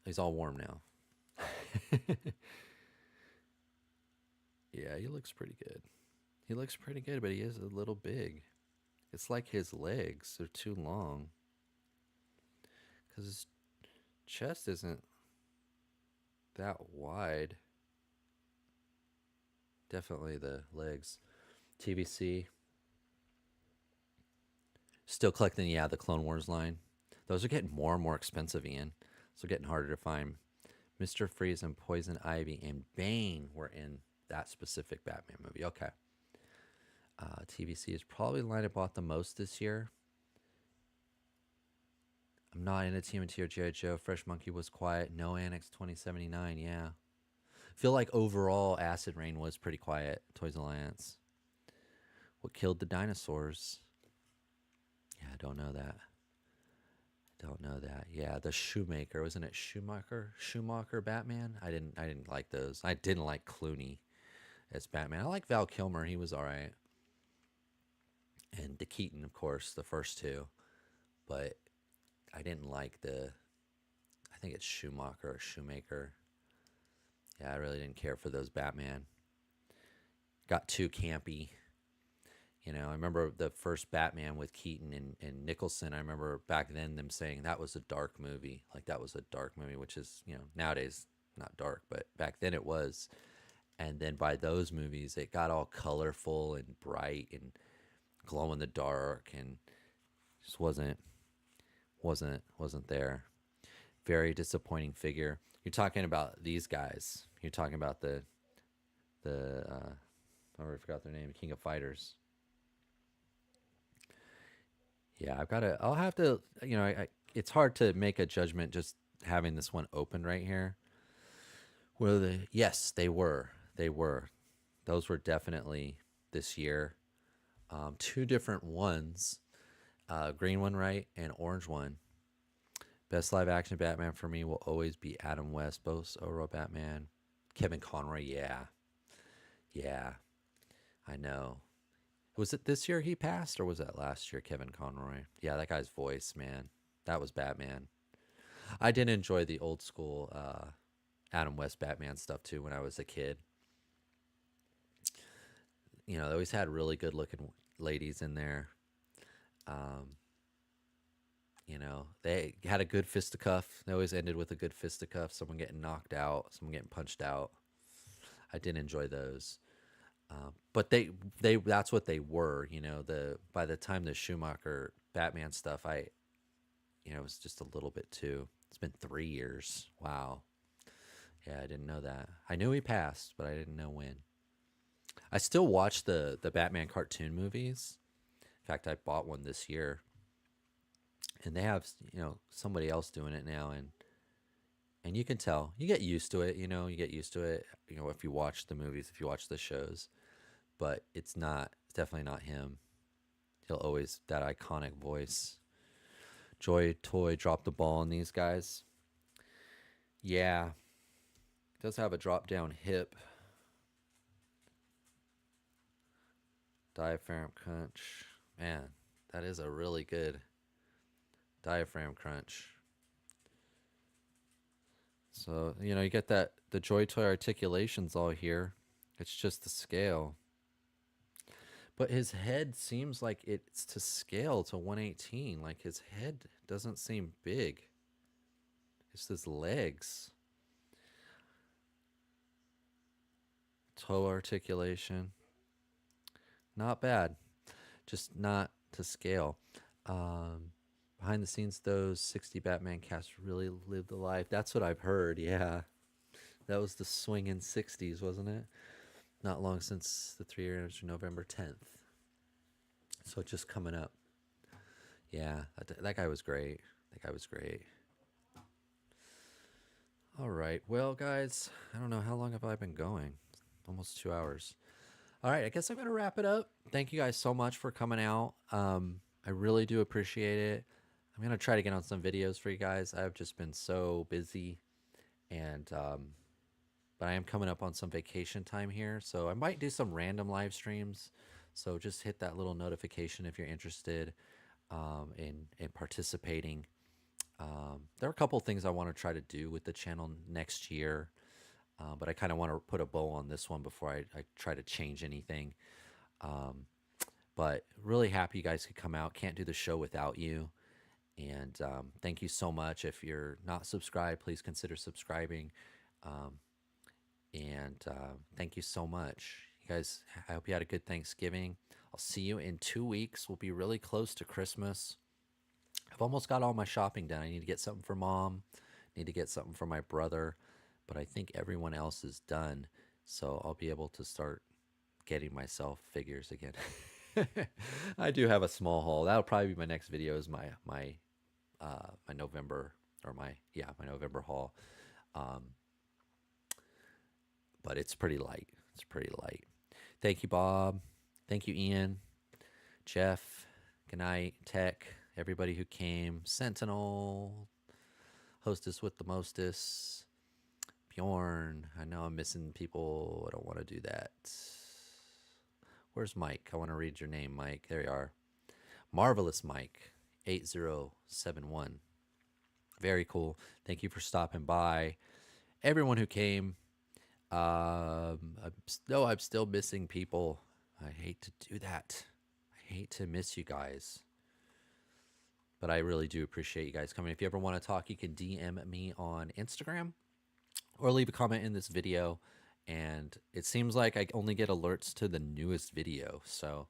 [SPEAKER 4] He's all warm now. Yeah, he looks pretty good. He looks pretty good, but he is a little big. It's like his legs are too long. Because his chest isn't that wide. Definitely the legs. TVC. Still collecting, yeah, the Clone Wars line. Those are getting more and more expensive, Ian. So getting harder to find. Mr. Freeze and Poison Ivy and Bane were in that specific Batman movie. Okay. TVC is probably the line I bought the most this year. I'm not into TMNT or G.I. Joe. Fresh Monkey was quiet. No Annex 2079. Yeah. Feel like overall Acid Rain was pretty quiet. Toys Alliance. What killed the dinosaurs? Yeah, I don't know that. Don't know that. Yeah, the Shoemaker, wasn't it Schumacher? Schumacher Batman? I didn't like those. I didn't like Clooney as Batman. I like Val Kilmer. He was all right. And the Keaton, of course, the first two. But I didn't like I think it's Schumacher or Shoemaker. Yeah, I really didn't care for those Batman. Got too campy. I remember the first Batman with Keaton and Nicholson. I remember back then them saying that was a dark movie. Like, that was a dark movie, which is, nowadays not dark, but back then it was. And then by those movies, it got all colorful and bright and glow in the dark, and just wasn't there. Very disappointing figure. You're talking about these guys. You're talking about the I already forgot their name, King of Fighters. Yeah, I'll have to, it's hard to make a judgment just having this one open right here. Yes, they were. Those were definitely this year. Two different ones, green one, right, and orange one. Best live action Batman for me will always be Adam West, both Oro Batman. Kevin Conroy, yeah, I know. Was it this year he passed, or was that last year, Kevin Conroy? Yeah, that guy's voice, man. That was Batman. I did enjoy the old school Adam West Batman stuff, too, when I was a kid. They always had really good looking ladies in there. They had a good fisticuff. They always ended with a good fisticuff. Someone getting knocked out, someone getting punched out. I did enjoy those. But they that's what they were. You know, the by the time the Schumacher Batman stuff, it was just a little bit too. It's been 3 years. Wow. Yeah, I didn't know that. I knew he passed, but I didn't know when. I still watch the Batman cartoon movies. In fact, I bought one this year, and they have somebody else doing it now, and you can tell. You get used to it. You get used to it. If you watch the movies, if you watch the shows, but it's not. It's definitely not him. He'll always that iconic voice. Joy Toy dropped the ball on these guys. Yeah, does have a drop down hip. Diaphragm crunch. Man, that is a really good diaphragm crunch. So, you get that the Joy Toy articulations all here. It's just the scale. But his head seems like it's to scale to 118. Like his head doesn't seem big. It's his legs. Toe articulation. Not bad. Just not to scale. Behind the scenes, those 60 Batman casts really lived the life. That's what I've heard, yeah. That was the swinging 60s, wasn't it? Not long since the 3 years, November 10th. So just coming up. Yeah, that guy was great. That guy was great. All right. Well, guys, I don't know. How long have I been going? Almost 2 hours. All right. I guess I'm going to wrap it up. Thank you guys so much for coming out. I really do appreciate it. I'm going to try to get on some videos for you guys. I've just been so busy. And, but I am coming up on some vacation time here. So I might do some random live streams. So just hit that little notification if you're interested in participating. There are a couple things I want to try to do with the channel next year, but I kind of want to put a bow on this one before I try to change anything. But really happy you guys could come out. Can't do the show without you. And thank you so much. If you're not subscribed, please consider subscribing. And thank you so much. You guys, I hope you had a good Thanksgiving. I'll see you in 2 weeks. We'll be really close to Christmas. I've almost got all my shopping done. I need to get something for Mom. Need to get something for my brother. But I think everyone else is done. So I'll be able to start getting myself figures again. I do have a small haul. That'll probably be my next video, is my November, or my November haul. But it's pretty light. It's pretty light. Thank you, Bob. Thank you, Ian, Jeff, good night, Tech, everybody who came, Sentinel, Hostess with the Mostess, Bjorn. I know I'm missing people. I don't want to do that. Where's Mike? I want to read your name, Mike. There you are. Marvelous Mike, 8071. Very cool. Thank you for stopping by. Everyone who came. I'm still missing people. I hate to do that. I hate to miss you guys. But I really do appreciate you guys coming. If you ever want to talk, you can DM me on Instagram or leave a comment in this video. And it seems like I only get alerts to the newest video. So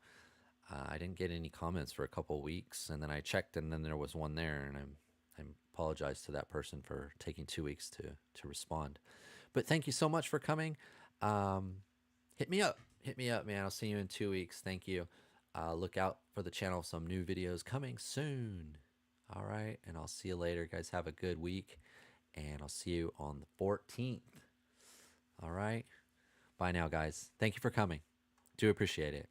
[SPEAKER 4] I didn't get any comments for a couple weeks. And then I checked, and then there was one there. And I apologize to that person for taking 2 weeks to respond. But thank you so much for coming. Hit me up. Hit me up, man. I'll see you in 2 weeks. Thank you. Look out for the channel. Some new videos coming soon. All right. And I'll see you later. Guys, have a good week. And I'll see you on the 14th. All right. Bye now, guys. Thank you for coming. Do appreciate it.